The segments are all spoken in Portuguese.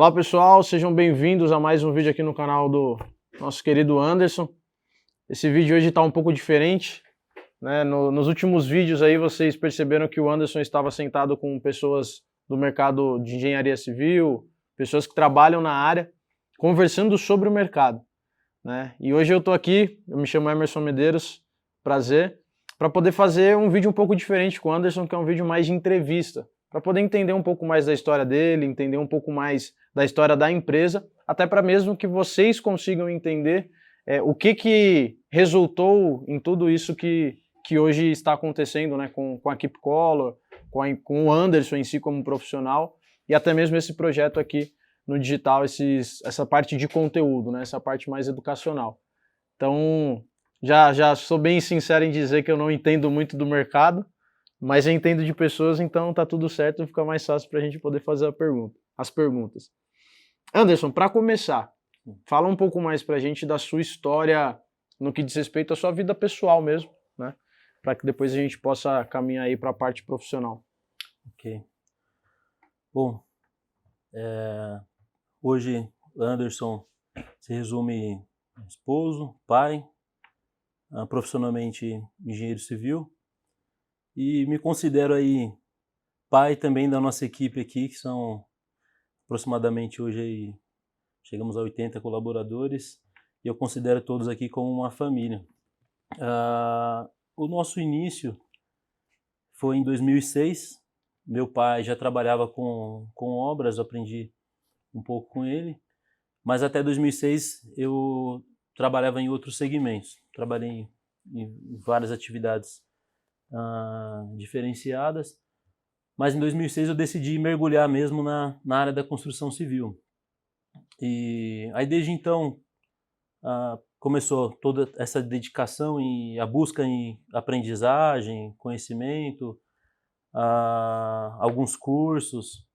Olá pessoal, sejam bem-vindos a mais um vídeo aqui no canal do nosso querido Anderson. Esse vídeo hoje está um pouco diferente, né? Nos últimos vídeos aí vocês perceberam que o Anderson estava sentado com pessoas do mercado de engenharia civil, pessoas que trabalham na área, conversando sobre o mercado, né? E hoje eu estou aqui, eu me chamo Emerson Medeiros, prazer, para poder fazer um vídeo um pouco diferente com o Anderson, que é um vídeo mais de entrevista, para poder entender um pouco mais da história dele, entender um pouco mais da história da empresa, até para mesmo que vocês consigam entender o que resultou em tudo isso que hoje está acontecendo, né, com a Keep Color, com o Anderson em si como profissional, e até mesmo esse projeto aqui no digital, essa parte de conteúdo, né, essa parte mais educacional. Então, já sou bem sincero em dizer que eu não entendo muito do mercado, mas eu entendo de pessoas, então tá tudo certo, fica mais fácil para a gente poder fazer as perguntas. Anderson, para começar, fala um pouco mais para a gente da sua história no que diz respeito à sua vida pessoal mesmo, né? Para que depois a gente possa caminhar aí para a parte profissional. Ok. Bom, hoje Anderson se resume esposo, pai, profissionalmente engenheiro civil, e me considero aí pai também da nossa equipe aqui, que são aproximadamente hoje aí, chegamos a 80 colaboradores, e eu considero todos aqui como uma família. O nosso início foi em 2006, meu pai já trabalhava com obras, eu aprendi um pouco com ele, mas até 2006 eu trabalhava em outros segmentos, trabalhei em várias atividades diferenciadas, mas em 2006 eu decidi mergulhar mesmo na área da construção civil. E aí desde então começou toda essa dedicação e a busca em aprendizagem, conhecimento, alguns cursos,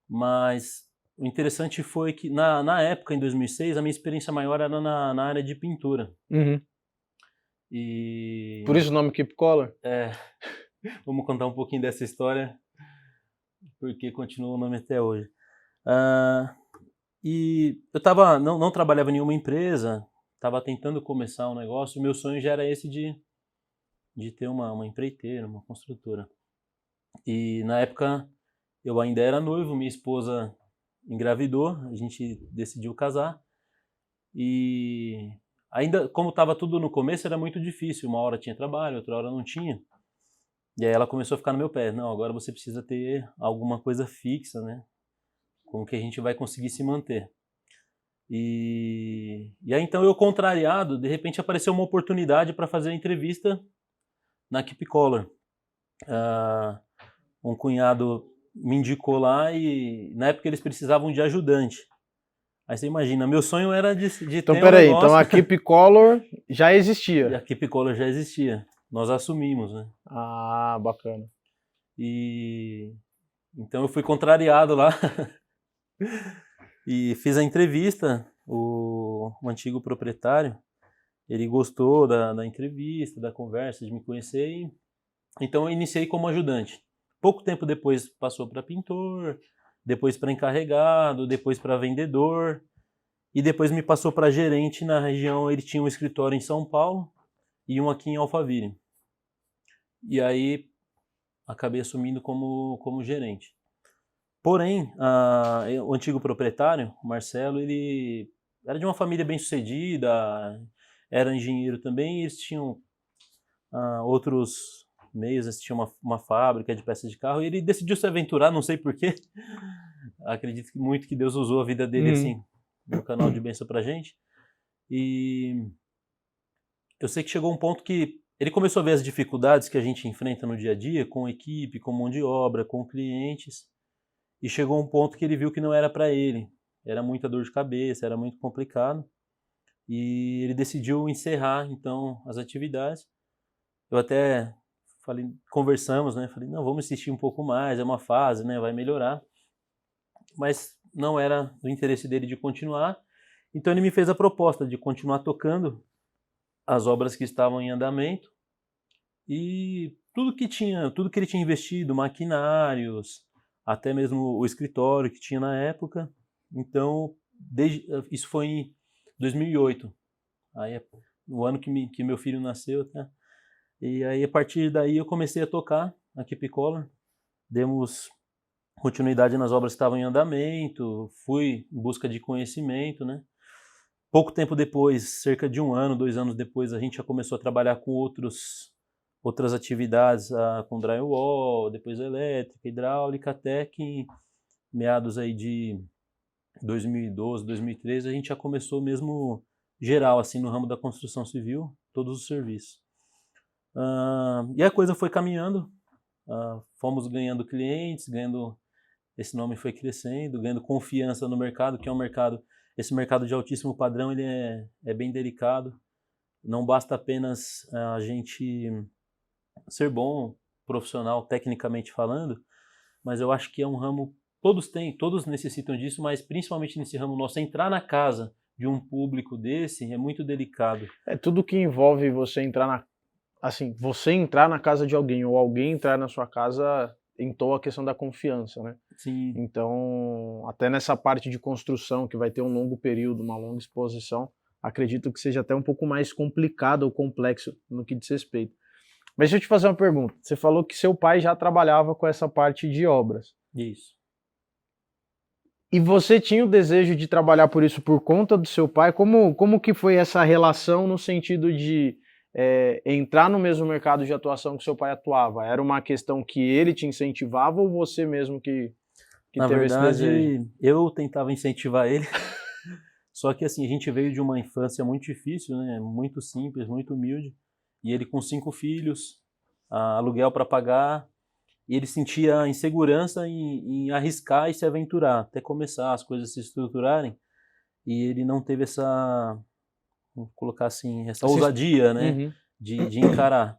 mas o interessante foi que na época, em 2006, a minha experiência maior era na área de pintura. Uhum. E Por isso o nome Keep Color? Vamos contar um pouquinho dessa história, porque continua o nome até hoje. E eu não trabalhava em nenhuma empresa, estava tentando começar um negócio, o meu sonho já era esse de ter uma empreiteira, uma construtora. E na época eu ainda era noivo, minha esposa engravidou, a gente decidiu casar. E ainda, como estava tudo no começo, era muito difícil. Uma hora tinha trabalho, outra hora não tinha. E aí ela começou a ficar no meu pé. Não, agora você precisa ter alguma coisa fixa, né? Com que a gente vai conseguir se manter. E aí então eu, contrariado, de repente apareceu uma oportunidade para fazer a entrevista na Keep Color. Um cunhado me indicou lá e na época eles precisavam de ajudante. Aí você imagina, meu sonho era de Então, ter um peraí, negócio... então a Keep Color já E existia. a Keep Color já existia. Nós assumimos, né? Ah, bacana. E então eu fui contrariado lá e fiz a entrevista. O antigo proprietário, ele gostou da entrevista, da conversa, de me conhecer, e então eu iniciei como ajudante. Pouco tempo depois passou para pintor, depois para encarregado, depois para vendedor, e depois me passou para gerente na região. Ele tinha um escritório em São Paulo e um aqui em Alphaville. E aí acabei assumindo como gerente. Porém, o antigo proprietário, o Marcelo, ele era de uma família bem sucedida, era engenheiro também, e eles tinham outros meios, eles tinham uma fábrica de peças de carro, e ele decidiu se aventurar, não sei porquê. Acredito muito que Deus usou a vida dele assim, no canal de bênção pra gente. E eu sei que chegou um ponto que ele começou a ver as dificuldades que a gente enfrenta no dia a dia, com equipe, com mão de obra, com clientes, e chegou um ponto que ele viu que não era para ele. Era muita dor de cabeça, era muito complicado, e ele decidiu encerrar então as atividades. Eu até falei, conversamos, né? Falei, não, vamos insistir um pouco mais, é uma fase, né? Vai melhorar. Mas não era do interesse dele de continuar, então ele me fez a proposta de continuar tocando as obras que estavam em andamento e tudo que ele tinha investido, maquinários, até mesmo o escritório que tinha na época, Então, isso foi em 2008, aí o ano que meu filho nasceu, né? E aí a partir daí eu comecei a tocar na Keep Color, demos continuidade nas obras que estavam em andamento, fui em busca de conhecimento, né? Pouco tempo depois, cerca de 1 ano, 2 anos depois, a gente já começou a trabalhar com outras atividades, com drywall, depois elétrica, hidráulica, até que em meados aí de 2012, 2013, a gente já começou mesmo geral, assim, no ramo da construção civil, todos os serviços. E a coisa foi caminhando, fomos ganhando clientes, esse nome foi crescendo, ganhando confiança no mercado, que é um mercado, esse mercado de altíssimo padrão, ele é bem delicado. Não basta apenas a gente ser bom, profissional, tecnicamente falando, mas eu acho que é um ramo, todos necessitam disso, mas principalmente nesse ramo nosso, entrar na casa de um público desse é muito delicado. É tudo que envolve você entrar você entrar na casa de alguém ou alguém entrar na sua casa, entoa a questão da confiança, né? Sim. Então, até nessa parte de construção, que vai ter um longo período, uma longa exposição, acredito que seja até um pouco mais complicado ou complexo no que diz respeito. Mas deixa eu te fazer uma pergunta. Você falou que seu pai já trabalhava com essa parte de obras. Isso. E você tinha o desejo de trabalhar por isso por conta do seu pai? Como que foi essa relação no sentido de entrar no mesmo mercado de atuação que seu pai atuava? Era uma questão que ele te incentivava ou você mesmo que Na teve esse desejo? verdade, eu tentava incentivar ele, só que assim, a gente veio de uma infância muito difícil, né? Muito simples, muito humilde, e ele com 5 filhos, aluguel para pagar, e ele sentia insegurança em arriscar e se aventurar, até começar as coisas se estruturarem, e ele não teve vamos colocar assim, essa ousadia, né, Uhum. de encarar.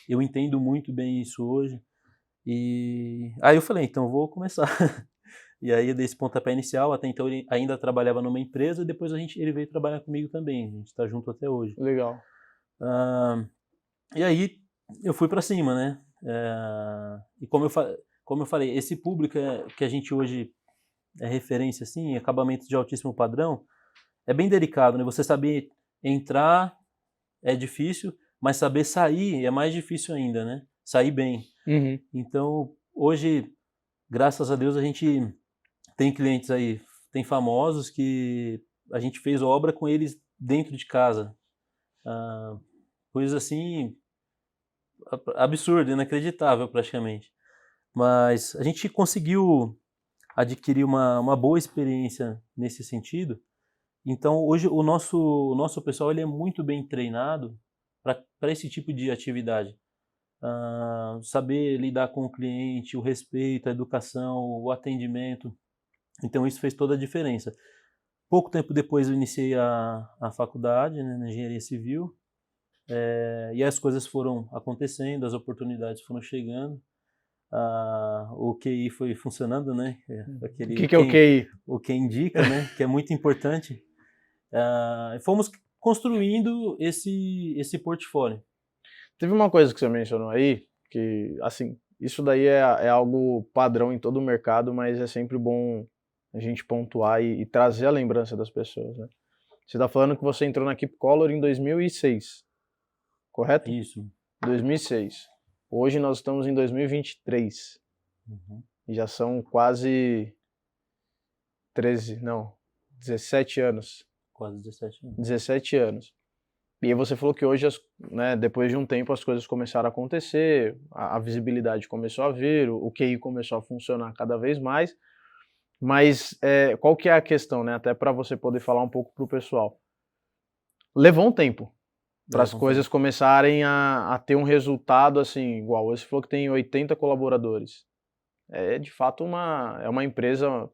Eu entendo muito bem isso hoje, e aí eu falei, então eu vou começar. E aí eu dei esse pontapé inicial, até então ele ainda trabalhava numa empresa, e depois ele veio trabalhar comigo também, a gente está junto até hoje. Legal. E aí eu fui para cima, né? E como eu falei, esse público que a gente hoje é referência, assim, acabamento de altíssimo padrão, é bem delicado, né? Você saber entrar é difícil, mas saber sair é mais difícil ainda, né? Sair bem. Uhum. Então, hoje, graças a Deus, a gente tem clientes aí, tem famosos que a gente fez obra com eles dentro de casa. Coisas assim, absurdo, inacreditável praticamente. Mas a gente conseguiu adquirir uma boa experiência nesse sentido. Então hoje o nosso pessoal ele é muito bem treinado para esse tipo de atividade. Saber lidar com o cliente, o respeito, a educação, o atendimento. Então isso fez toda a diferença. Pouco tempo depois eu iniciei a faculdade, né, na engenharia civil. E as coisas foram acontecendo, as oportunidades foram chegando, o QI foi funcionando, né? O que é o QI? O que indica, né? Que é muito importante. Fomos construindo esse portfólio. Teve uma coisa que você mencionou aí, que, assim, isso daí é algo padrão em todo o mercado, mas é sempre bom a gente pontuar e trazer a lembrança das pessoas, né? Você está falando que você entrou na Keep Color em 2006, correto? Isso. 2006. Hoje nós estamos em 2023. Uhum. E já são quase 17 anos. Quase 17 anos. 17 anos. E aí você falou que hoje, né, depois de um tempo, as coisas começaram a acontecer, a visibilidade começou a vir, o QI começou a funcionar cada vez mais. Mas qual que é a questão, né? Até para você poder falar um pouco para o pessoal. Levou um tempo para as coisas começarem a ter um resultado assim, igual. Você falou que tem 80 colaboradores. É de fato uma empresa,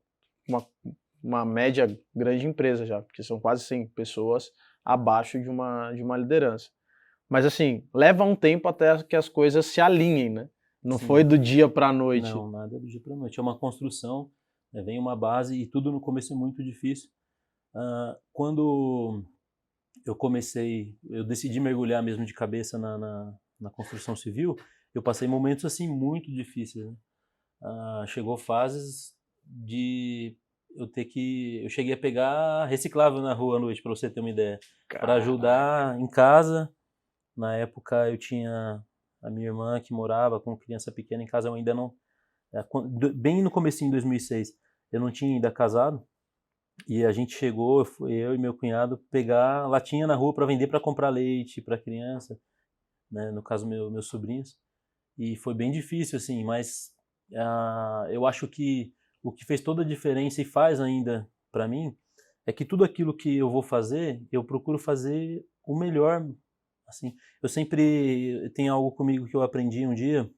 uma média grande empresa já, porque são quase 100 pessoas abaixo de uma liderança. Mas assim, leva um tempo até que as coisas se alinhem, né? Não Sim. foi do dia para a noite. Não, nada do dia para a noite. É uma construção, vem uma base e tudo no começo é muito difícil. Quando eu decidi mergulhar mesmo de cabeça na construção civil, eu passei momentos assim muito difíceis, né? Chegou fases de eu cheguei a pegar reciclável na rua à noite, para você ter uma ideia, para ajudar em casa. Na época eu tinha a minha irmã que morava com criança pequena em casa, eu ainda não, bem no comecinho de 2006, eu não tinha ainda casado, e a gente chegou, eu e meu cunhado, pegar latinha na rua para vender, para comprar leite para criança, né, no caso meus sobrinhos, e foi bem difícil assim, mas eu acho que o que fez toda a diferença e faz ainda para mim é que tudo aquilo que eu vou fazer, eu procuro fazer o melhor. Assim, eu sempre tenho algo comigo que eu aprendi um dia,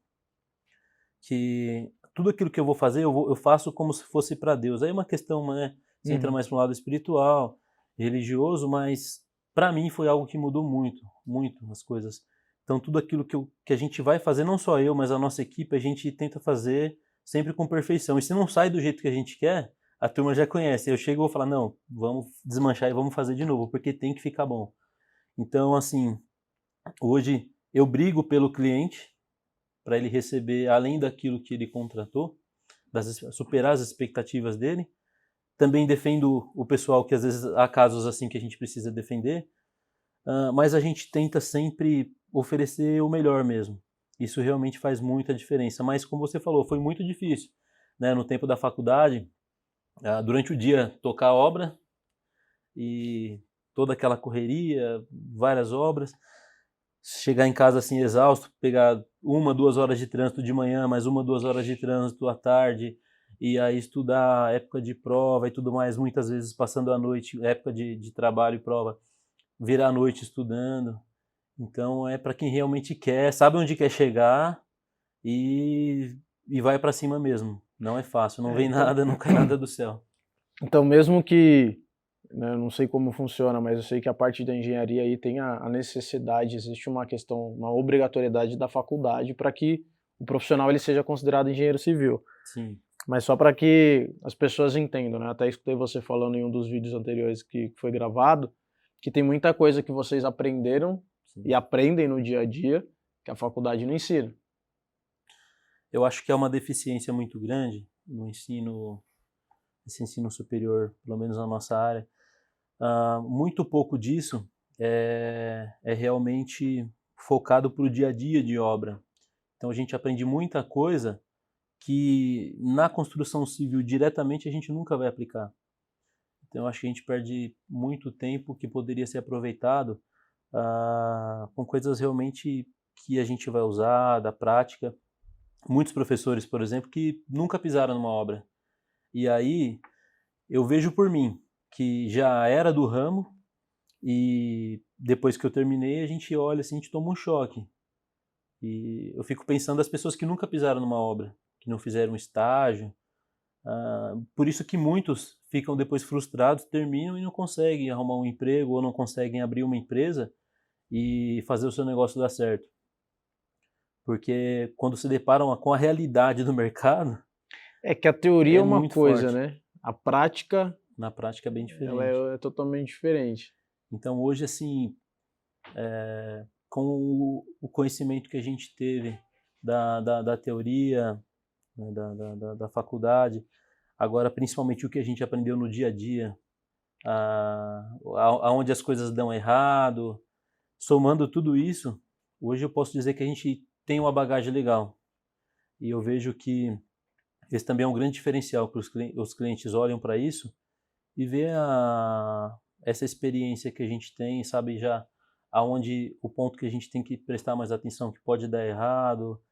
que tudo aquilo que eu vou fazer, eu faço como se fosse para Deus. Aí é uma questão, né? Você entra mais para um lado espiritual, religioso, mas para mim foi algo que mudou muito, muito as coisas. Então tudo aquilo que a gente vai fazer, não só eu, mas a nossa equipe, a gente tenta fazer sempre com perfeição. E se não sai do jeito que a gente quer, a turma já conhece. Eu chego e vou falar, não, vamos desmanchar e vamos fazer de novo, porque tem que ficar bom. Então, assim, hoje eu brigo pelo cliente para ele receber além daquilo que ele contratou, superar as expectativas dele. Também defendo o pessoal, que às vezes há casos assim que a gente precisa defender, mas a gente tenta sempre oferecer o melhor mesmo. Isso realmente faz muita diferença. Mas como você falou, foi muito difícil, né? No tempo da faculdade, durante o dia tocar a obra e toda aquela correria, várias obras. Chegar em casa assim exausto, pegar 1, 2 horas de trânsito de manhã, mais 1, 2 horas de trânsito à tarde, e aí estudar época de prova e tudo mais, muitas vezes passando a noite, época de trabalho e prova, virar a noite estudando. Então é para quem realmente quer, sabe onde quer chegar e vai para cima mesmo. Não é fácil, não vem nada, não cai nada do céu. Então mesmo que, né, eu não sei como funciona, mas eu sei que a parte da engenharia aí tem a necessidade, existe uma questão, uma obrigatoriedade da faculdade para que o profissional ele seja considerado engenheiro civil. Sim. Mas só para que as pessoas entendam, né? Até escutei você falando em um dos vídeos anteriores que foi gravado, que tem muita coisa que vocês aprenderam e aprendem no dia a dia que a faculdade não ensina. Eu acho que é uma deficiência muito grande no ensino, esse ensino superior, pelo menos na nossa área. Muito pouco disso é realmente focado para o dia a dia de obra. Então a gente aprende muita coisa que na construção civil diretamente a gente nunca vai aplicar. Então eu acho que a gente perde muito tempo que poderia ser aproveitado com coisas realmente que a gente vai usar, da prática. Muitos professores, por exemplo, que nunca pisaram numa obra. E aí eu vejo por mim, que já era do ramo, e depois que eu terminei, a gente olha assim, a gente toma um choque. E eu fico pensando das pessoas que nunca pisaram numa obra, que não fizeram estágio. Por isso que muitos ficam depois frustrados, terminam e não conseguem arrumar um emprego ou não conseguem abrir uma empresa e fazer o seu negócio dar certo. Porque quando se deparam com a realidade do mercado... É que a teoria é uma coisa, forte, né? A prática... Na prática é bem diferente. Ela é totalmente diferente. Então hoje, assim, com o conhecimento que a gente teve da teoria, né, da faculdade, agora principalmente o que a gente aprendeu no dia a dia, aonde as coisas dão errado, somando tudo isso, hoje eu posso dizer que a gente tem uma bagagem legal. E eu vejo que esse também é um grande diferencial, que os clientes olham para isso e vê essa experiência que a gente tem, sabe já aonde o ponto que a gente tem que prestar mais atenção, que pode dar errado.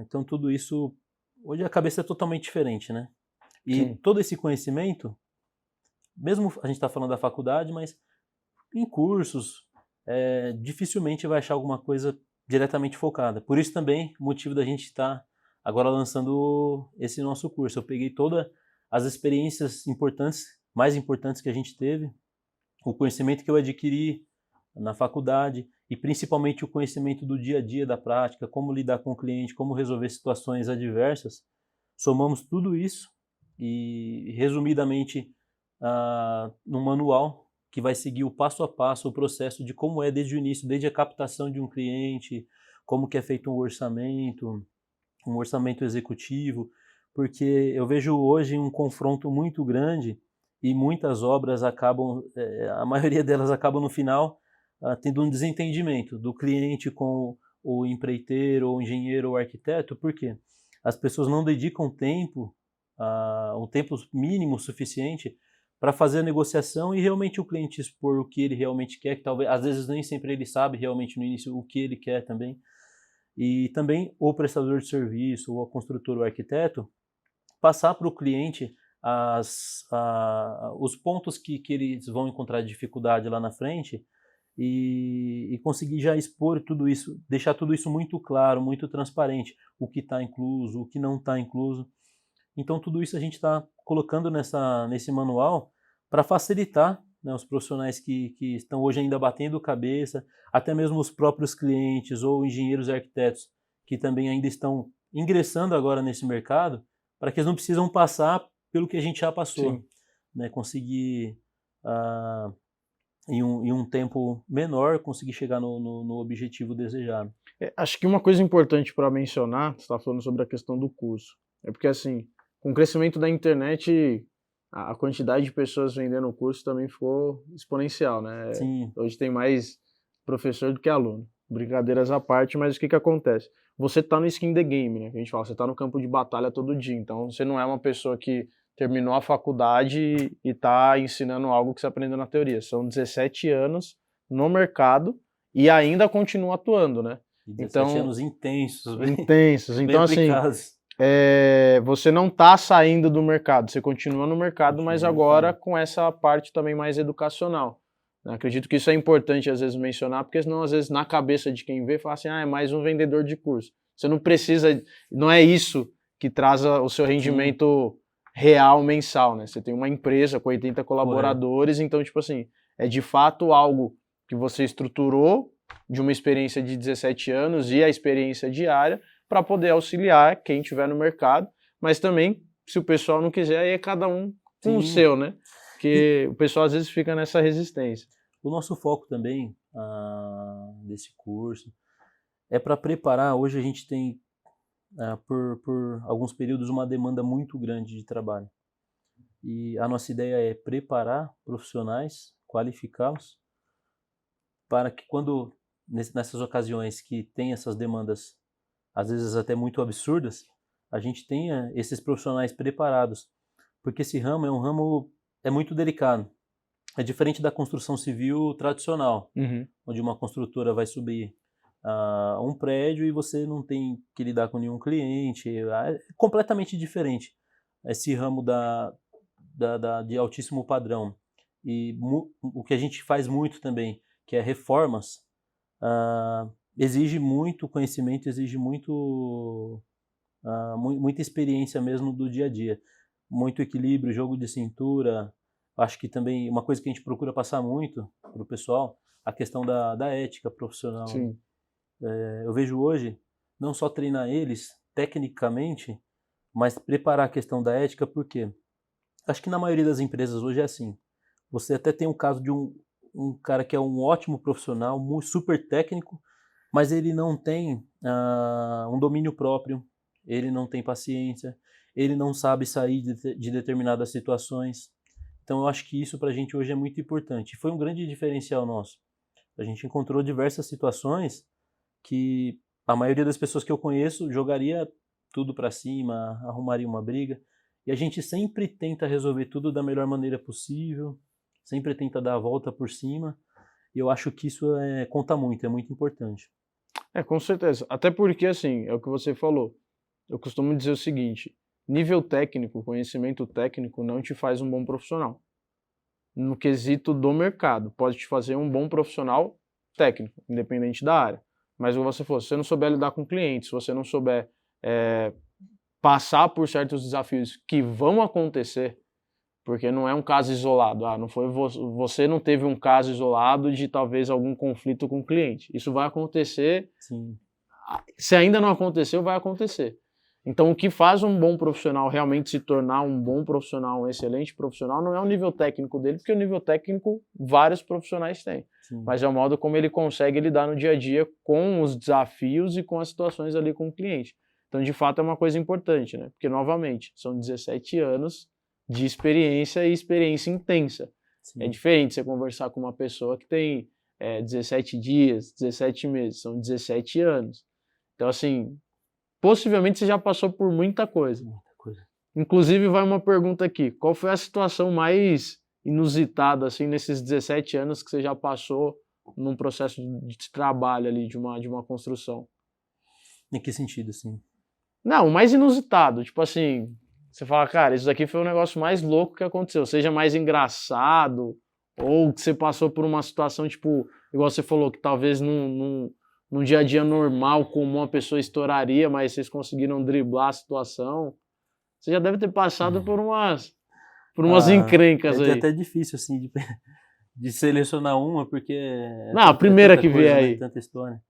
Então tudo isso, hoje a cabeça é totalmente diferente, né? E Sim. Todo esse conhecimento, mesmo a gente está falando da faculdade, mas em cursos, dificilmente vai achar alguma coisa diretamente focada. Por isso também o motivo da gente estar agora lançando esse nosso curso. Eu peguei todas as experiências importantes, mais importantes que a gente teve, o conhecimento que eu adquiri na faculdade e principalmente o conhecimento do dia a dia, da prática, como lidar com o cliente, como resolver situações adversas. Somamos tudo isso e, resumidamente, num manual que vai seguir o passo a passo, o processo de como é desde o início, desde a captação de um cliente, como que é feito um orçamento executivo, porque eu vejo hoje um confronto muito grande e muitas obras acabam, a maioria delas acabam no final tendo um desentendimento do cliente com o empreiteiro, ou engenheiro, ou arquiteto. Por quê? As pessoas não dedicam tempo, um tempo mínimo suficiente para fazer a negociação e realmente o cliente expor o que ele realmente quer, que talvez, às vezes nem sempre ele sabe realmente no início o que ele quer também. E também o prestador de serviço, ou a construtora, ou o arquiteto, passar para o cliente os pontos que eles vão encontrar dificuldade lá na frente e conseguir já expor tudo isso, deixar tudo isso muito claro, muito transparente, o que está incluso, o que não está incluso. Então tudo isso a gente está colocando nesse manual para facilitar, né, os profissionais que estão hoje ainda batendo cabeça, até mesmo os próprios clientes ou engenheiros e arquitetos que também ainda estão ingressando agora nesse mercado, para que eles não precisam passar pelo que a gente já passou, né, conseguir em um tempo menor conseguir chegar no objetivo desejado. Acho que uma coisa importante para mencionar, você está falando sobre a questão do curso, é porque assim, com o crescimento da internet, a quantidade de pessoas vendendo o curso também ficou exponencial, né? Sim. Hoje tem mais professor do que aluno. Brincadeiras à parte, mas o que acontece? Você está no skin the game, né? Que a gente fala, você está no campo de batalha todo dia, então você não é uma pessoa que terminou a faculdade e está ensinando algo que você aprendeu na teoria. São 17 anos no mercado e ainda continua atuando, né? E 17 anos intensos. Intensos. Então, assim, você não está saindo do mercado, você continua no mercado, mas agora com essa parte também mais educacional. Acredito que isso é importante às vezes mencionar, porque senão às vezes na cabeça de quem vê, fala assim, é mais um vendedor de curso. Você não precisa, não é isso que traz o seu rendimento real mensal, né? Você tem uma empresa com 80 colaboradores, então tipo assim, é de fato algo que você estruturou de uma experiência de 17 anos e a experiência diária para poder auxiliar quem estiver no mercado, mas também, se o pessoal não quiser, aí é cada um com o seu, né? Porque o pessoal às vezes fica nessa resistência. O nosso foco também desse curso é para preparar. Hoje a gente tem, por alguns períodos, uma demanda muito grande de trabalho. E a nossa ideia é preparar profissionais, qualificá-los, para que quando, nessas ocasiões que tem essas demandas, às vezes até muito absurdas, a gente tenha esses profissionais preparados. Porque esse ramo é um ramo muito delicado. É diferente da construção civil tradicional, onde uma construtora vai subir um prédio e você não tem que lidar com nenhum cliente. É completamente diferente esse ramo de altíssimo padrão. E o que a gente faz muito também, que é reformas, exige muito conhecimento, exige muita experiência mesmo do dia a dia. Muito equilíbrio, jogo de cintura. Acho que também uma coisa que a gente procura passar muito para o pessoal, a questão da ética profissional. Sim. Eu vejo hoje, não só treinar eles tecnicamente, mas preparar a questão da ética, porque acho que na maioria das empresas hoje é assim. Você até tem um caso de um cara que é um ótimo profissional, super técnico, mas ele não tem um domínio próprio, ele não tem paciência, ele não sabe sair de determinadas situações. Então eu acho que isso para a gente hoje é muito importante. Foi um grande diferencial nosso. A gente encontrou diversas situações que a maioria das pessoas que eu conheço jogaria tudo para cima, arrumaria uma briga. E a gente sempre tenta resolver tudo da melhor maneira possível, sempre tenta dar a volta por cima. E eu acho que isso conta muito, é muito importante. Com certeza. Até porque, assim, é o que você falou. Eu costumo dizer o seguinte, nível técnico, conhecimento técnico não te faz um bom profissional. No quesito do mercado, pode te fazer um bom profissional técnico, independente da área. Mas como você falou, se você não souber lidar com clientes, se você não souber passar por certos desafios que vão acontecer, porque não é um caso isolado, não foi você não teve um caso isolado de talvez algum conflito com o cliente. Isso vai acontecer. Sim. Se ainda não aconteceu, vai acontecer. Então, o que faz um bom profissional realmente se tornar um bom profissional, um excelente profissional, não é o nível técnico dele, porque o nível técnico vários profissionais têm. Sim. Mas é o modo como ele consegue lidar no dia a dia com os desafios e com as situações ali com o cliente. Então, de fato, é uma coisa importante, né? Porque, novamente, são 17 anos de experiência e experiência intensa. Sim. É diferente você conversar com uma pessoa que tem 17 dias, 17 meses, são 17 anos. Então, assim, possivelmente você já passou por muita coisa. Muita coisa. Inclusive, vai uma pergunta aqui. Qual foi a situação mais inusitada, assim, nesses 17 anos que você já passou num processo de trabalho ali, de uma construção? Em que sentido, assim? Não, o mais inusitado, tipo assim, você fala, cara, isso daqui foi o negócio mais louco que aconteceu, seja mais engraçado, ou que você passou por uma situação, tipo, igual você falou, que talvez num dia a dia normal, comum, a pessoa estouraria, mas vocês conseguiram driblar a situação. Você já deve ter passado por umas encrencas É aí. até difícil, assim, de selecionar uma, porque Não, a primeira que vier coisa, aí. né? Tanta história.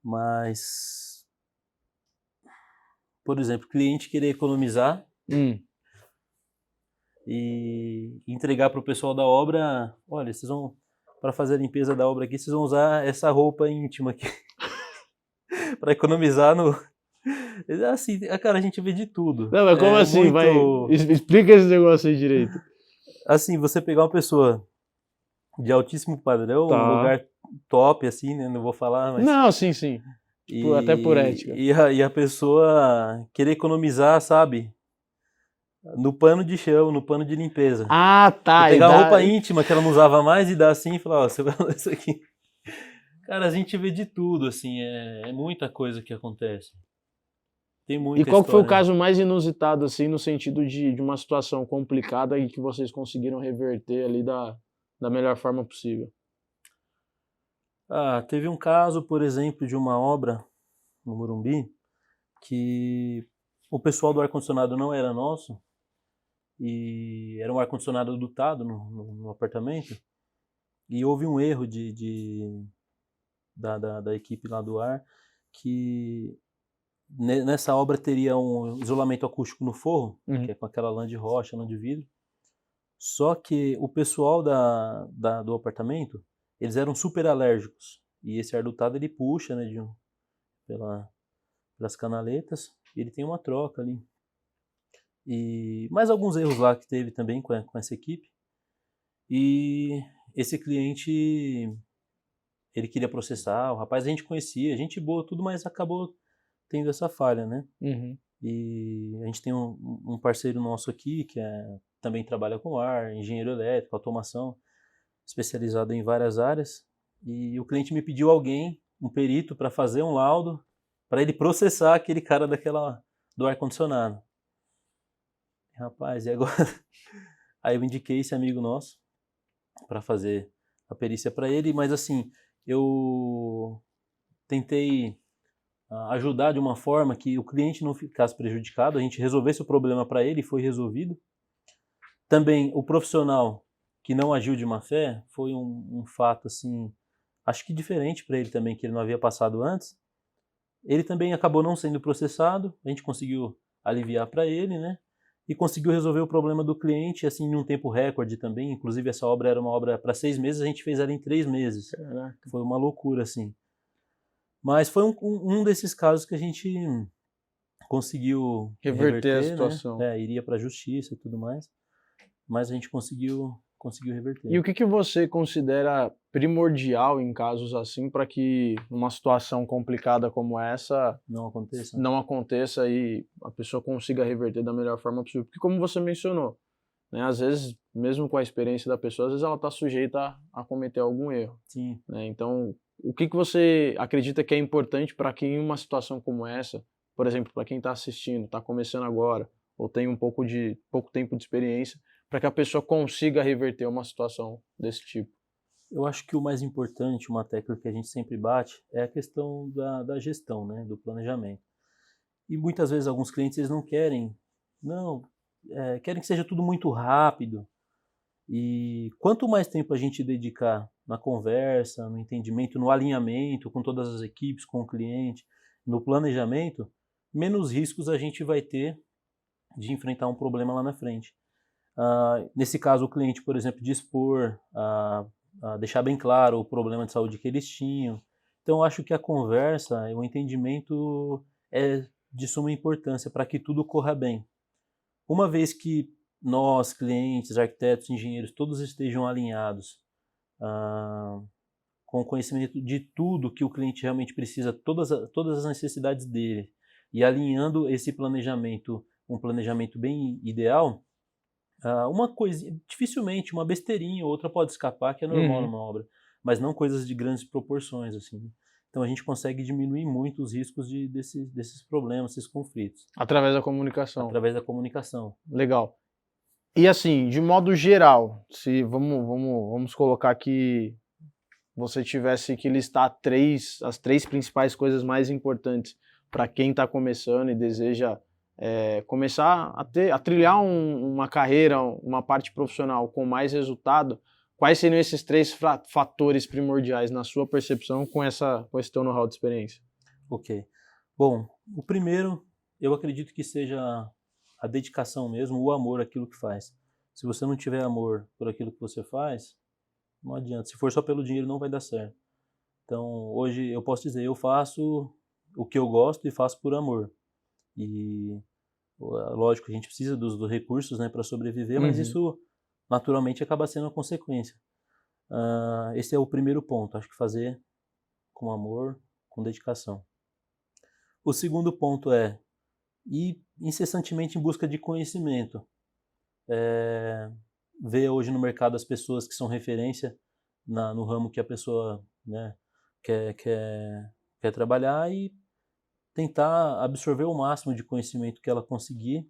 Mas, por exemplo, cliente querer economizar e entregar para o pessoal da obra, olha, vocês vão, para fazer a limpeza da obra aqui, vocês vão usar essa roupa íntima aqui, para economizar no... Assim, cara, a gente vê de tudo. Não, mas como assim? Muito... Vai, explica esse negócio aí direito. Assim, você pegar uma pessoa de altíssimo padrão, Tá. um lugar top, assim, né? Não vou falar, mas... Não, sim. Até por ética. E a pessoa querer economizar, sabe? No pano de chão, no pano de limpeza. Ah, tá. E pegar a roupa íntima que ela não usava mais e dar assim e falar, ó, você vai usar isso aqui. Cara, a gente vê de tudo, assim, é muita coisa que acontece. Tem muita E qual que foi o história. caso mais inusitado, assim, no sentido de uma situação complicada e que vocês conseguiram reverter ali da melhor forma possível? Teve um caso, por exemplo, de uma obra no Morumbi que o pessoal do ar-condicionado não era nosso e era um ar-condicionado dotado no apartamento e houve um erro da equipe lá do ar que nessa obra teria um isolamento acústico no forro, que é com aquela lã de rocha, lã de vidro, só que o pessoal do apartamento, eles eram super alérgicos e esse ar dotado ele puxa, né, pelas canaletas, e ele tem uma troca ali. E mais alguns erros lá que teve também com essa equipe. E esse cliente, ele queria processar, o rapaz a gente conhecia, gente boa, tudo, mas acabou tendo essa falha, né? E a gente tem um parceiro nosso aqui, que também trabalha com ar, engenheiro elétrico, automação, especializado em várias áreas. E o cliente me pediu alguém, um perito, para fazer um laudo, para ele processar aquele cara do ar-condicionado. Rapaz, e agora? Aí eu indiquei esse amigo nosso para fazer a perícia para ele, mas assim, eu tentei ajudar de uma forma que o cliente não ficasse prejudicado, a gente resolvesse o problema para ele e foi resolvido. Também o profissional que não agiu de má fé foi um fato assim, acho que diferente para ele também, que ele não havia passado antes. Ele também acabou não sendo processado, a gente conseguiu aliviar para ele, né? E conseguiu resolver o problema do cliente, assim, em um tempo recorde também. Inclusive, essa obra era uma obra para 6 meses, a gente fez ela em 3 meses. Caraca. Foi uma loucura, assim. Mas foi um desses casos que a gente conseguiu Reverter a situação. né? Iria para a justiça e tudo mais. Mas a gente conseguiu reverter. E o que você considera primordial em casos assim para que uma situação complicada como essa não aconteça e a pessoa consiga reverter da melhor forma possível? Porque como você mencionou, né, às vezes, mesmo com a experiência da pessoa, às vezes ela está sujeita a cometer algum erro. Sim. Né? Então, o que você acredita que é importante para que em uma situação como essa, por exemplo, para quem está assistindo, está começando agora, ou tem pouco tempo de experiência, para que a pessoa consiga reverter uma situação desse tipo? Eu acho que o mais importante, uma tecla que a gente sempre bate, é a questão da gestão, né, do planejamento. E muitas vezes alguns clientes eles não querem, querem que seja tudo muito rápido. E quanto mais tempo a gente dedicar na conversa, no entendimento, no alinhamento com todas as equipes, com o cliente, no planejamento, menos riscos a gente vai ter de enfrentar um problema lá na frente. Nesse caso, o cliente, por exemplo, dispor, deixar bem claro o problema de saúde que eles tinham. Então, eu acho que a conversa, o entendimento é de suma importância para que tudo corra bem. Uma vez que nós, clientes, arquitetos, engenheiros, todos estejam alinhados com o conhecimento de tudo que o cliente realmente precisa, todas as necessidades dele, e alinhando esse planejamento, um planejamento bem ideal, uma coisa, dificilmente uma besteirinha ou outra pode escapar, que é normal numa obra, mas não coisas de grandes proporções, assim. Então a gente consegue diminuir muito os riscos desses problemas, desses conflitos. Através da comunicação. Através da comunicação. Legal. E assim, de modo geral, se vamos colocar que você tivesse que listar as três principais coisas mais importantes para quem está começando e deseja começar a trilhar uma carreira, uma parte profissional com mais resultado, quais seriam esses três fatores primordiais na sua percepção com esse teu know-how de experiência? Ok. Bom, o primeiro, eu acredito que seja a dedicação mesmo, o amor àquilo que faz. Se você não tiver amor por aquilo que você faz, não adianta. Se for só pelo dinheiro, não vai dar certo. Então, hoje eu posso dizer, eu faço o que eu gosto e faço por amor. E, lógico, a gente precisa dos recursos, né, para sobreviver, mas isso naturalmente acaba sendo uma consequência. Esse é o primeiro ponto, acho que fazer com amor, com dedicação. O segundo ponto é ir incessantemente em busca de conhecimento. Ver hoje no mercado as pessoas que são referência no ramo que a pessoa, né, quer trabalhar e tentar absorver o máximo de conhecimento que ela conseguir.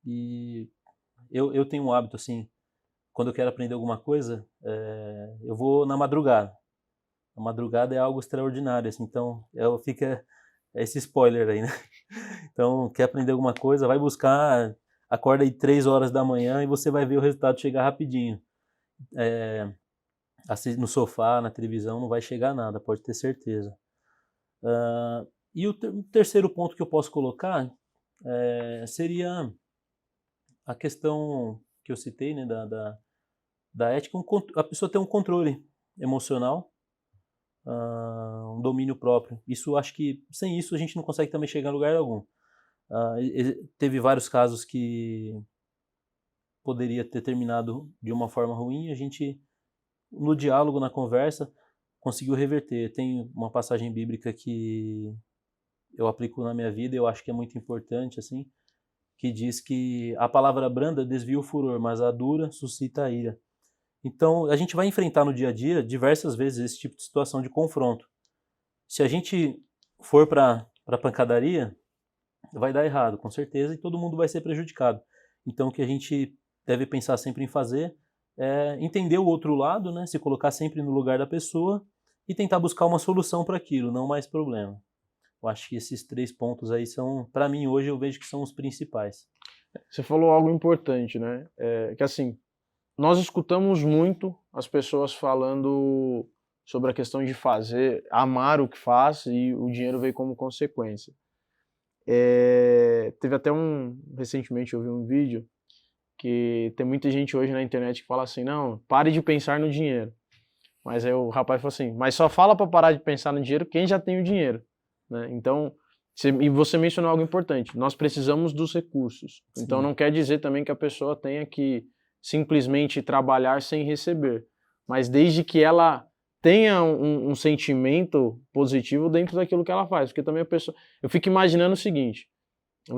E eu tenho um hábito assim, quando eu quero aprender alguma coisa, eu vou na madrugada. A madrugada é algo extraordinário, assim, então fica esse spoiler aí, né? Então, quer aprender alguma coisa, vai buscar, acorda aí 3 horas da manhã e você vai ver o resultado chegar rapidinho. No sofá, na televisão, não vai chegar nada, pode ter certeza. E o terceiro ponto que eu posso colocar seria a questão que eu citei, né, da ética, a pessoa ter um controle emocional, um domínio próprio. Isso, acho que sem isso a gente não consegue também chegar a lugar algum. Teve vários casos que poderia ter terminado de uma forma ruim, a gente, no diálogo, na conversa, conseguiu reverter. Tem uma passagem bíblica que eu aplico na minha vida, eu acho que é muito importante, assim, que diz que a palavra branda desvia o furor, mas a dura suscita a ira. Então, a gente vai enfrentar no dia a dia diversas vezes esse tipo de situação de confronto. Se a gente for para pancadaria, vai dar errado, com certeza, e todo mundo vai ser prejudicado. Então, o que a gente deve pensar sempre em fazer é entender o outro lado, né? Se colocar sempre no lugar da pessoa e tentar buscar uma solução para aquilo, não mais problema. Eu acho que esses 3 pontos aí são, para mim hoje, eu vejo que são os principais. Você falou algo importante, né? Que assim, nós escutamos muito as pessoas falando sobre a questão de amar o que faz e o dinheiro veio como consequência. Teve até recentemente eu vi um vídeo que tem muita gente hoje na internet que fala assim, não, pare de pensar no dinheiro. Mas aí o rapaz falou assim, mas só fala para parar de pensar no dinheiro quem já tem o dinheiro, né? Então, e você mencionou algo importante, nós precisamos dos recursos. Sim. Então não quer dizer também que a pessoa tenha que simplesmente trabalhar sem receber, mas desde que ela tenha um sentimento positivo dentro daquilo que ela faz, porque também a pessoa, eu fico imaginando o seguinte, eu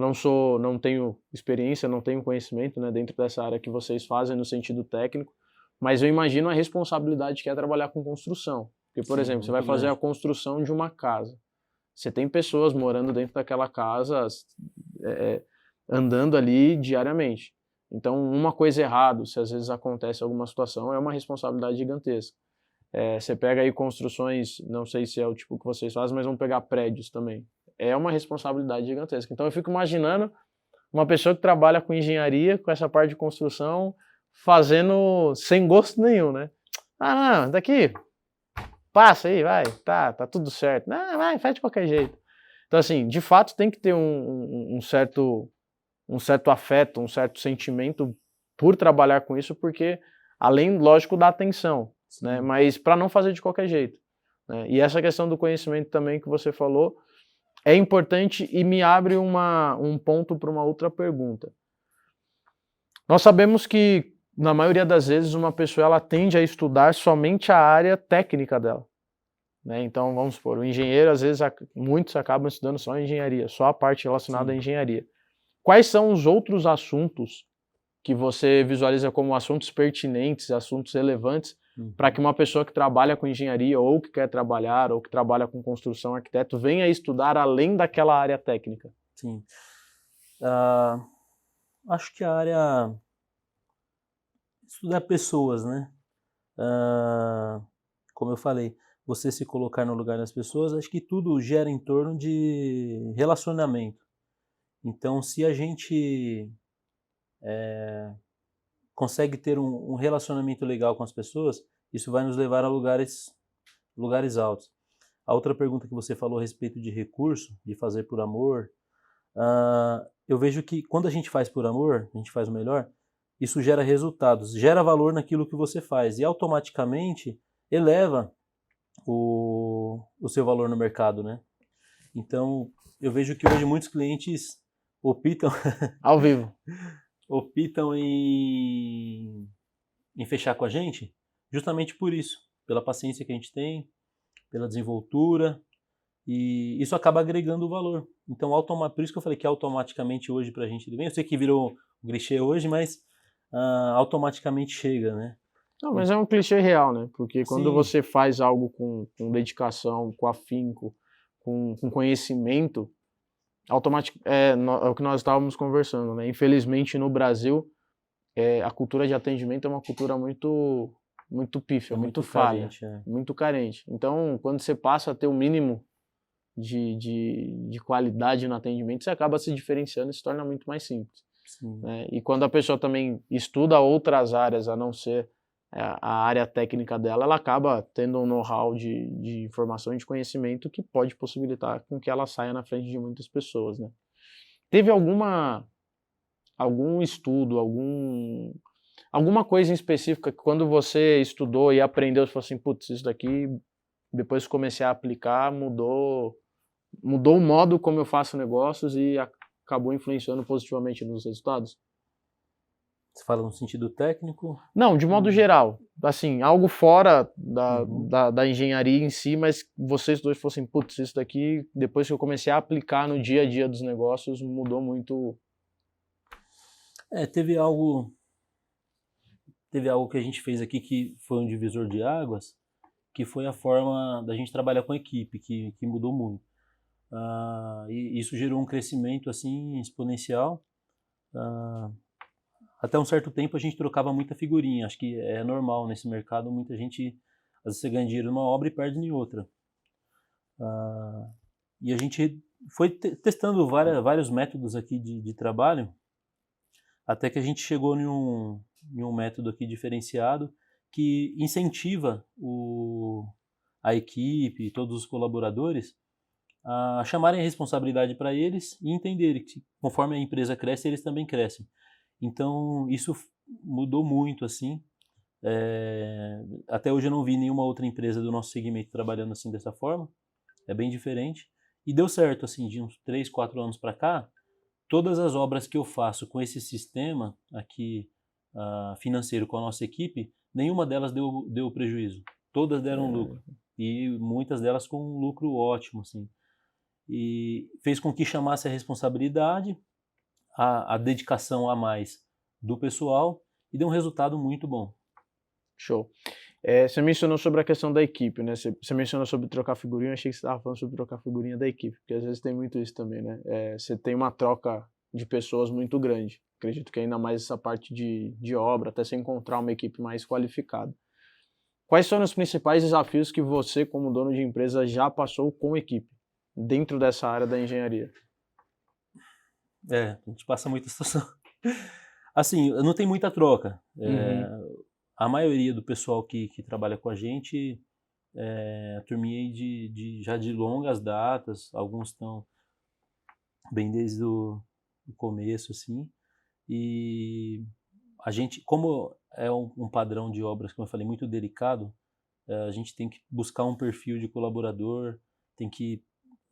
não tenho experiência, não tenho conhecimento, né, dentro dessa área que vocês fazem no sentido técnico, mas eu imagino a responsabilidade que é trabalhar com construção, porque por exemplo, você vai fazer a construção de uma casa, você tem pessoas morando dentro daquela casa, andando ali diariamente. Então, uma coisa errada, se às vezes acontece alguma situação, é uma responsabilidade gigantesca. Você pega aí construções, não sei se é o tipo que vocês fazem, mas vamos pegar prédios também. É uma responsabilidade gigantesca. Então, eu fico imaginando uma pessoa que trabalha com engenharia, com essa parte de construção, fazendo sem gosto nenhum, né? Não, daqui, passa aí, vai, tá tudo certo. Não, vai, faz de qualquer jeito. Então, assim, de fato tem que ter um certo afeto, um certo sentimento por trabalhar com isso, porque além, lógico, da atenção, né? Mas para não fazer de qualquer jeito, né? E essa questão do conhecimento também que você falou, é importante e me abre um ponto para uma outra pergunta. Nós sabemos que, na maioria das vezes, uma pessoa ela tende a estudar somente a área técnica dela, né? Então, vamos supor, o engenheiro, às vezes, muitos acabam estudando só engenharia, só a parte relacionada à engenharia. Quais são os outros assuntos que você visualiza como assuntos pertinentes, assuntos relevantes, para que uma pessoa que trabalha com engenharia, ou que quer trabalhar, ou que trabalha com construção, arquiteto, venha estudar além daquela área técnica? Sim. Acho que a área... Estudar pessoas, né? Como eu falei, você se colocar no lugar das pessoas, acho que tudo gira em torno de relacionamento. Então, se a gente consegue ter um relacionamento legal com as pessoas, isso vai nos levar a lugares altos. A outra pergunta que você falou a respeito de recurso, de fazer por amor, eu vejo que quando a gente faz por amor, a gente faz o melhor, isso gera resultados, gera valor naquilo que você faz e automaticamente eleva o seu valor no mercado, né? Então, eu vejo que hoje muitos clientes optam Ao vivo. optam em fechar com a gente justamente por isso, pela paciência que a gente tem, pela desenvoltura, e isso acaba agregando o valor. Então, por isso que eu falei que automaticamente hoje pra gente ele vem. Eu sei que virou um clichê hoje, mas automaticamente chega, né? Não, mas é um clichê real, né? Porque quando Sim. você faz algo com dedicação, com afinco, com conhecimento, é o que nós estávamos conversando, né? Infelizmente, no Brasil, a cultura de atendimento é uma cultura muito pífia, muito falha, carente, muito carente. Então, quando você passa a ter o mínimo de qualidade no atendimento, você acaba se diferenciando e se torna muito mais simples. Né? E quando a pessoa também estuda outras áreas, a não ser a área técnica dela, ela acaba tendo um know-how de informação e de conhecimento que pode possibilitar com que ela saia na frente de muitas pessoas. Né? Teve algum estudo, alguma coisa em específica que quando você estudou e aprendeu, você falou assim, putz, isso daqui, depois que comecei a aplicar, mudou o modo como eu faço negócios e acabou influenciando positivamente nos resultados? Você fala no sentido técnico? Não, de modo geral. Assim, algo fora da engenharia em si, mas vocês dois fossem, putz, isso daqui, depois que eu comecei a aplicar no dia a dia dos negócios, mudou muito. Teve algo que a gente fez aqui que foi um divisor de águas, que foi a forma da gente trabalhar com a equipe, que mudou muito. E isso gerou um crescimento assim exponencial. Até um certo tempo a gente trocava muita figurinha. Acho que é normal nesse mercado, muita gente às vezes você ganha dinheiro numa obra e perde em outra. E a gente foi testando vários métodos aqui de trabalho, até que a gente chegou em um método aqui diferenciado que incentiva a equipe, todos os colaboradores a chamarem a responsabilidade para eles e entenderem que conforme a empresa cresce, eles também crescem. Então, isso mudou muito, assim. Até hoje eu não vi nenhuma outra empresa do nosso segmento trabalhando assim dessa forma. É bem diferente. E deu certo, assim, de uns 3, 4 anos para cá, todas as obras que eu faço com esse sistema aqui financeiro com a nossa equipe, nenhuma delas deu prejuízo. Todas deram lucro. E muitas delas com um lucro ótimo, assim. E fez com que chamasse a responsabilidade, a dedicação a mais do pessoal e deu um resultado muito bom. Show. Você mencionou sobre a questão da equipe, né? Você mencionou sobre trocar figurinha, eu achei que você estava falando sobre trocar figurinha da equipe, porque às vezes tem muito isso também, né? Você tem uma troca de pessoas muito grande. Acredito que ainda mais essa parte de obra, até você encontrar uma equipe mais qualificada. Quais foram os principais desafios que você, como dono de empresa, já passou com equipe, dentro dessa área da engenharia? A gente passa muita situação. Assim, não tem muita troca. A maioria do pessoal que trabalha com a gente a turminha já de longas datas, alguns estão bem desde o começo, assim, e a gente, como é um padrão de obras, como eu falei, muito delicado, a gente tem que buscar um perfil de colaborador, tem que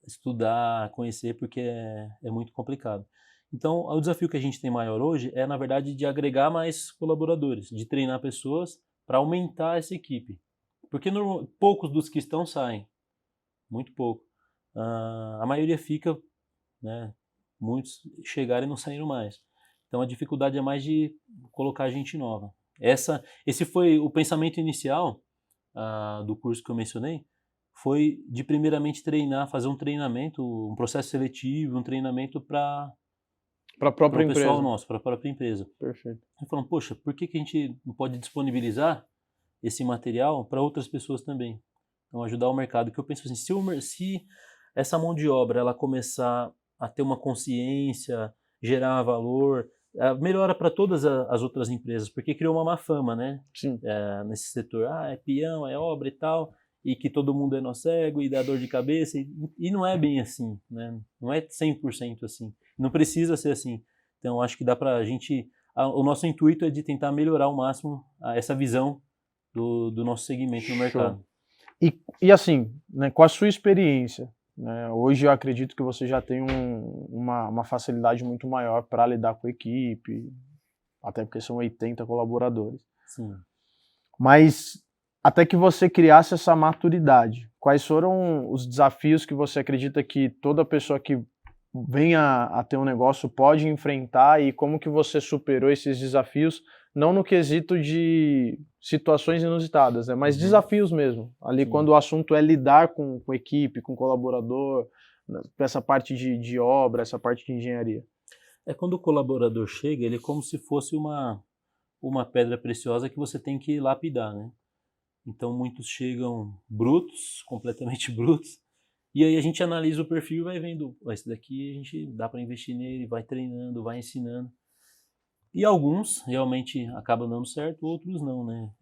estudar, conhecer, porque é muito complicado. Então, o desafio que a gente tem maior hoje é, na verdade, de agregar mais colaboradores, de treinar pessoas para aumentar essa equipe. Porque poucos dos que estão saem, muito pouco. A maioria fica, né, muitos chegaram e não saíram mais. Então, a dificuldade é mais de colocar gente nova. Esse foi o pensamento inicial do curso que eu mencionei, foi de primeiramente fazer um treinamento, um processo seletivo, um treinamento para Para a própria o pessoal empresa. nosso, para a própria empresa. Perfeito. E falando, poxa, por que a gente não pode disponibilizar esse material para outras pessoas também? Então, ajudar o mercado. Que eu penso assim, se essa mão de obra ela começar a ter uma consciência, gerar valor, melhora para todas as outras empresas, porque criou uma má fama, né? Sim. Nesse setor. É peão, é obra e tal, e que todo mundo é nó cego e dá dor de cabeça, e não é bem assim, né? Não é 100% assim. Não precisa ser assim. Então, acho que dá para a gente... O nosso intuito é de tentar melhorar ao máximo essa visão do nosso segmento no mercado. E assim, né, com a sua experiência, né, hoje eu acredito que você já tem uma facilidade muito maior para lidar com a equipe, até porque são 80 colaboradores. Sim. Mas até que você criasse essa maturidade, quais foram os desafios que você acredita que toda pessoa que venha a ter um negócio pode enfrentar e como que você superou esses desafios, não no quesito de situações inusitadas, né, mas desafios mesmo, ali quando o assunto é lidar com equipe, com colaborador, essa parte de obra, essa parte de engenharia. Quando o colaborador chega, ele é como se fosse uma pedra preciosa que você tem que lapidar, né? Então muitos chegam brutos, completamente brutos, e aí a gente analisa o perfil e vai vendo, esse daqui a gente dá para investir nele, vai treinando, vai ensinando. E alguns realmente acabam dando certo, outros não, né?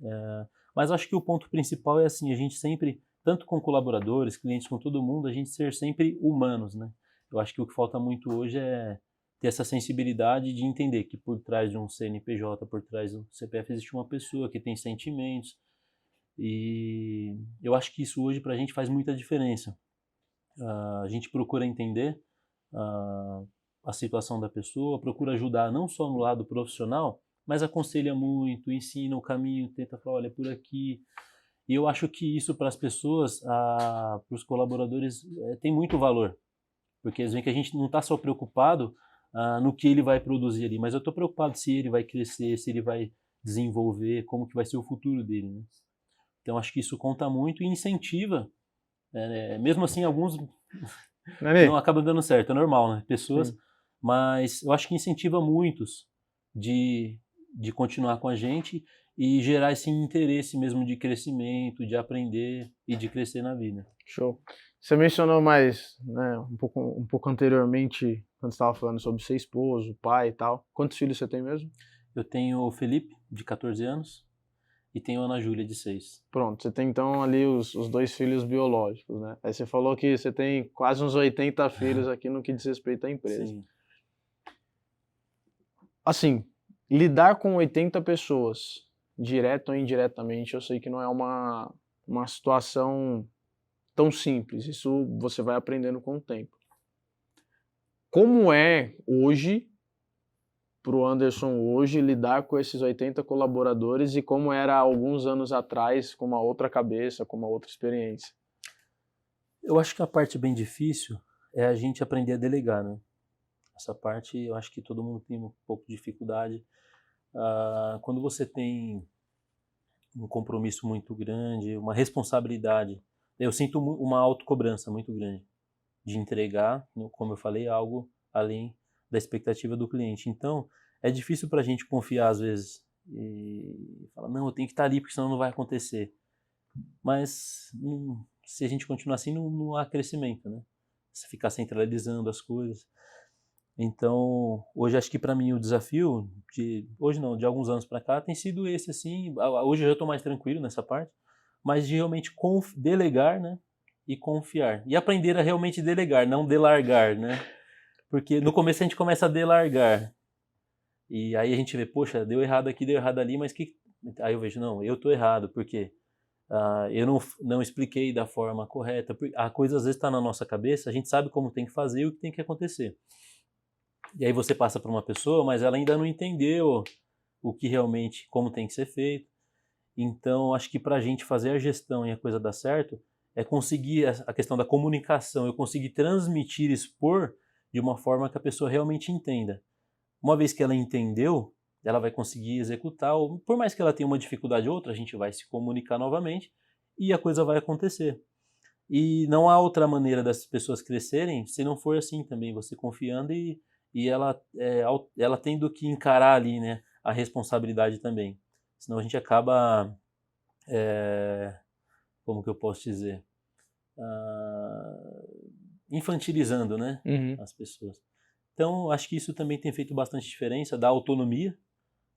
Mas acho que o ponto principal é assim, a gente sempre, tanto com colaboradores, clientes, com todo mundo, a gente ser sempre humanos, né? Eu acho que o que falta muito hoje é ter essa sensibilidade de entender que por trás de um CNPJ, por trás do CPF, existe uma pessoa que tem sentimentos. E eu acho que isso hoje para a gente faz muita diferença. A gente procura entender a situação da pessoa, procura ajudar não só no lado profissional, mas aconselha muito, ensina o caminho, tenta falar, olha, por aqui. E eu acho que isso para as pessoas, para os colaboradores, tem muito valor. Porque eles veem que a gente não está só preocupado no que ele vai produzir ali, mas eu estou preocupado se ele vai crescer, se ele vai desenvolver, como que vai ser o futuro dele, né? Então acho que isso conta muito e incentiva, mesmo assim alguns não acabam dando certo, é normal, né? Pessoas, sim. Mas eu acho que incentiva muitos de continuar com a gente e gerar esse interesse mesmo de crescimento, de aprender e de crescer na vida. Show. Você mencionou mais, né, um pouco anteriormente, quando você estava falando sobre ser esposo, pai e tal. Quantos filhos você tem mesmo? Eu tenho o Felipe, de 14 anos, e tenho a Ana Júlia, de 6. Pronto, você tem então ali os 2 filhos biológicos, né? Aí você falou que você tem quase uns 80 filhos aqui no que diz respeito à empresa. Sim. Assim, lidar com 80 pessoas, direto ou indiretamente, eu sei que não é uma situação tão simples, isso você vai aprendendo com o tempo. Como é hoje, para o Anderson hoje, lidar com esses 80 colaboradores e como era alguns anos atrás, com uma outra cabeça, com uma outra experiência? Eu acho que a parte bem difícil é a gente aprender a delegar, né? Essa parte eu acho que todo mundo tem um pouco de dificuldade. Quando você tem um compromisso muito grande, uma responsabilidade, eu sinto uma autocobrança muito grande de entregar, como eu falei, algo além da expectativa do cliente. Então, é difícil para a gente confiar às vezes e falar, não, eu tenho que estar ali porque senão não vai acontecer. Mas se a gente continuar assim, não há crescimento, né? Se ficar centralizando as coisas. Então, hoje acho que para mim o desafio, de alguns anos para cá, tem sido esse, assim, hoje eu já estou mais tranquilo nessa parte, mas de realmente delegar, né, e confiar. E aprender a realmente delegar, não delargar, né? Porque no começo a gente começa a delargar, e aí a gente vê, poxa, deu errado aqui, deu errado ali, mas aí eu vejo, não, eu estou errado, porque eu não expliquei da forma correta. A coisa às vezes está na nossa cabeça, a gente sabe como tem que fazer e o que tem que acontecer. E aí você passa para uma pessoa, mas ela ainda não entendeu o que realmente, como tem que ser feito. Então, acho que para a gente fazer a gestão e a coisa dar certo, é conseguir a questão da comunicação, eu conseguir transmitir, expor de uma forma que a pessoa realmente entenda. Uma vez que ela entendeu, ela vai conseguir executar, ou por mais que ela tenha uma dificuldade ou outra, a gente vai se comunicar novamente e a coisa vai acontecer. E não há outra maneira das pessoas crescerem se não for assim também, você confiando e ela tendo que encarar ali, né, a responsabilidade também. Senão a gente acaba, como que eu posso dizer, infantilizando, né, as pessoas. Então, acho que isso também tem feito bastante diferença, dá autonomia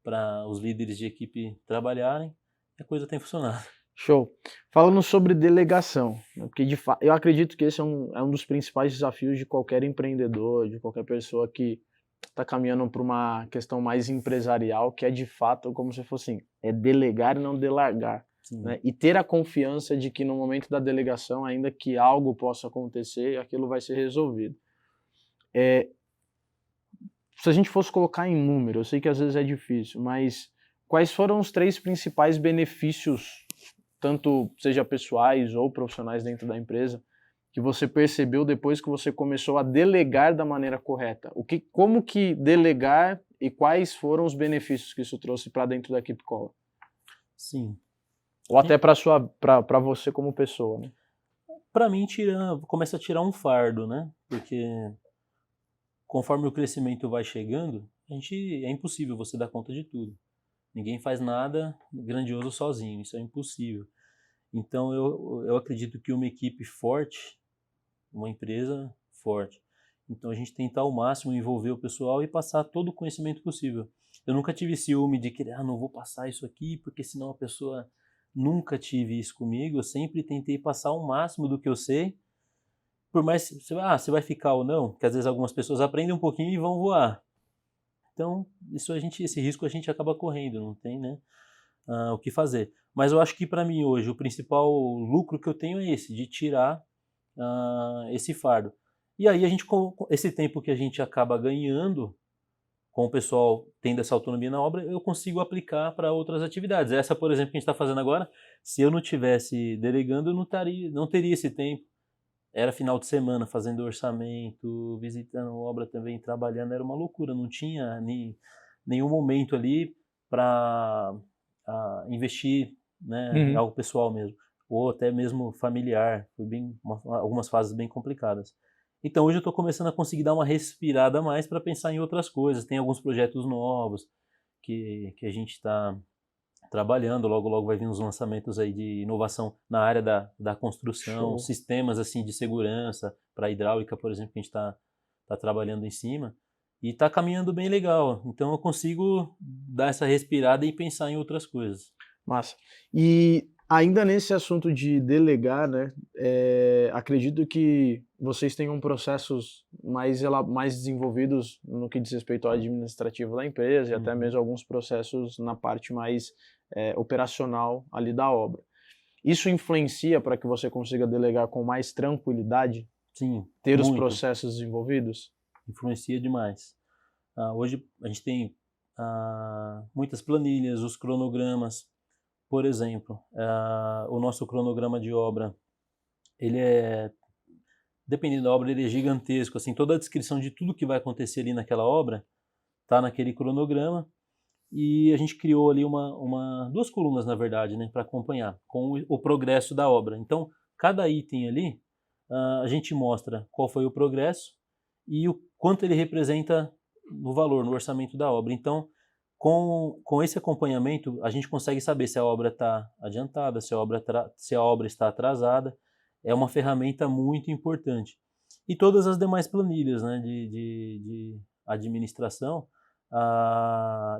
para os líderes de equipe trabalharem e a coisa tem funcionado. Show. Falando sobre delegação, né, porque eu acredito que esse é um dos principais desafios de qualquer empreendedor, de qualquer pessoa que está caminhando para uma questão mais empresarial, que é de fato, como se fosse assim, é delegar e não delargar. Né? E ter a confiança de que no momento da delegação, ainda que algo possa acontecer, aquilo vai ser resolvido. Se a gente fosse colocar em número, eu sei que às vezes é difícil, mas quais foram os 3 principais benefícios, tanto seja pessoais ou profissionais dentro da empresa, que você percebeu depois que você começou a delegar da maneira correta? Como que delegar e quais foram os benefícios que isso trouxe para dentro da Keep Cola? Sim. Ou até para você como pessoa, né? Para mim, começa a tirar um fardo, né? Porque conforme o crescimento vai chegando, é impossível você dar conta de tudo. Ninguém faz nada grandioso sozinho, isso é impossível. Então eu acredito que uma equipe forte, uma empresa forte, então a gente tentar ao máximo envolver o pessoal e passar todo o conhecimento possível. Eu nunca tive ciúme de querer, não vou passar isso aqui, porque senão a pessoa... Nunca tive isso comigo, eu sempre tentei passar o máximo do que eu sei, por mais você vai ficar ou não, porque às vezes algumas pessoas aprendem um pouquinho e vão voar. Então, esse risco a gente acaba correndo, não tem, né, o que fazer. Mas eu acho que para mim hoje o principal lucro que eu tenho é esse, de tirar esse fardo. E aí com esse tempo que a gente acaba ganhando, com o pessoal tendo essa autonomia na obra, eu consigo aplicar para outras atividades. Essa, por exemplo, que a gente está fazendo agora, se eu não tivesse delegando, eu não teria esse tempo. Era final de semana fazendo orçamento, visitando obra também, trabalhando, era uma loucura. Não tinha nenhum momento ali para investir, né, em algo pessoal mesmo, ou até mesmo familiar. Foi algumas fases bem complicadas. Então hoje eu estou começando a conseguir dar uma respirada a mais para pensar em outras coisas. Tem alguns projetos novos que a gente está trabalhando, logo logo vai vir uns lançamentos aí de inovação na área da construção, Show. Sistemas assim de segurança para hidráulica, por exemplo, que a gente está trabalhando em cima e está caminhando bem legal. Então eu consigo dar essa respirada e pensar em outras coisas. Massa. E ainda nesse assunto de delegar, né, acredito que vocês tenham processos mais desenvolvidos no que diz respeito ao administrativo da empresa e até mesmo alguns processos na parte mais operacional ali da obra. Isso influencia para que você consiga delegar com mais tranquilidade? Sim, ter os muito. processos desenvolvidos? Influencia demais. Hoje a gente tem muitas planilhas, os cronogramas. Por exemplo, o nosso cronograma de obra, dependendo da obra, ele é gigantesco. Assim, toda a descrição de tudo que vai acontecer ali naquela obra está naquele cronograma. E a gente criou ali duas colunas, na verdade, né, para acompanhar com o progresso da obra. Então, cada item ali, a gente mostra qual foi o progresso e o quanto ele representa no valor, no orçamento da obra. Então, com esse acompanhamento, a gente consegue saber se a obra está adiantada, se a obra está atrasada. É uma ferramenta muito importante. E todas as demais planilhas, né, de administração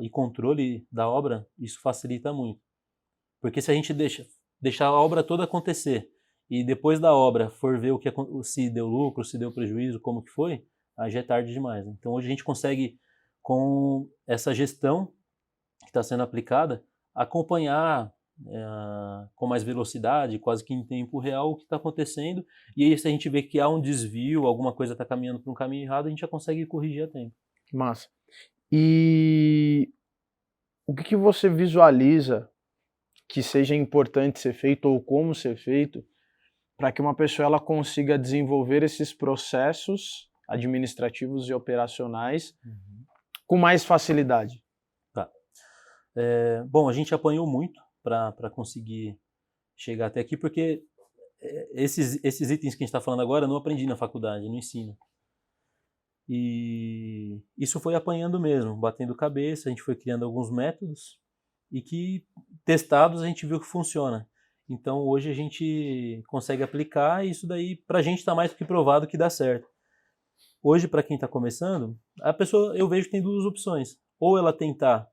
e controle da obra, isso facilita muito. Porque se a gente deixar a obra toda acontecer e depois da obra for ver se deu lucro, se deu prejuízo, como que foi, aí já é tarde demais. Então hoje a gente consegue, com essa gestão que está sendo aplicada, acompanhar com mais velocidade, quase que em tempo real, o que está acontecendo. E aí, se a gente vê que há um desvio, alguma coisa está caminhando para um caminho errado, a gente já consegue corrigir a tempo. Massa. E o que você visualiza que seja importante ser feito ou como ser feito para que uma pessoa ela consiga desenvolver esses processos administrativos e operacionais com mais facilidade? Tá. Bom, a gente apanhou muito para conseguir chegar até aqui, porque esses itens que a gente está falando agora eu não aprendi na faculdade, no ensino. E isso foi apanhando mesmo, batendo cabeça, a gente foi criando alguns métodos e que, testados, a gente viu que funciona. Então hoje a gente consegue aplicar e isso daí pra gente está mais do que provado que dá certo. Hoje, para quem está começando, a pessoa, eu vejo que tem duas opções. Ou ela tentar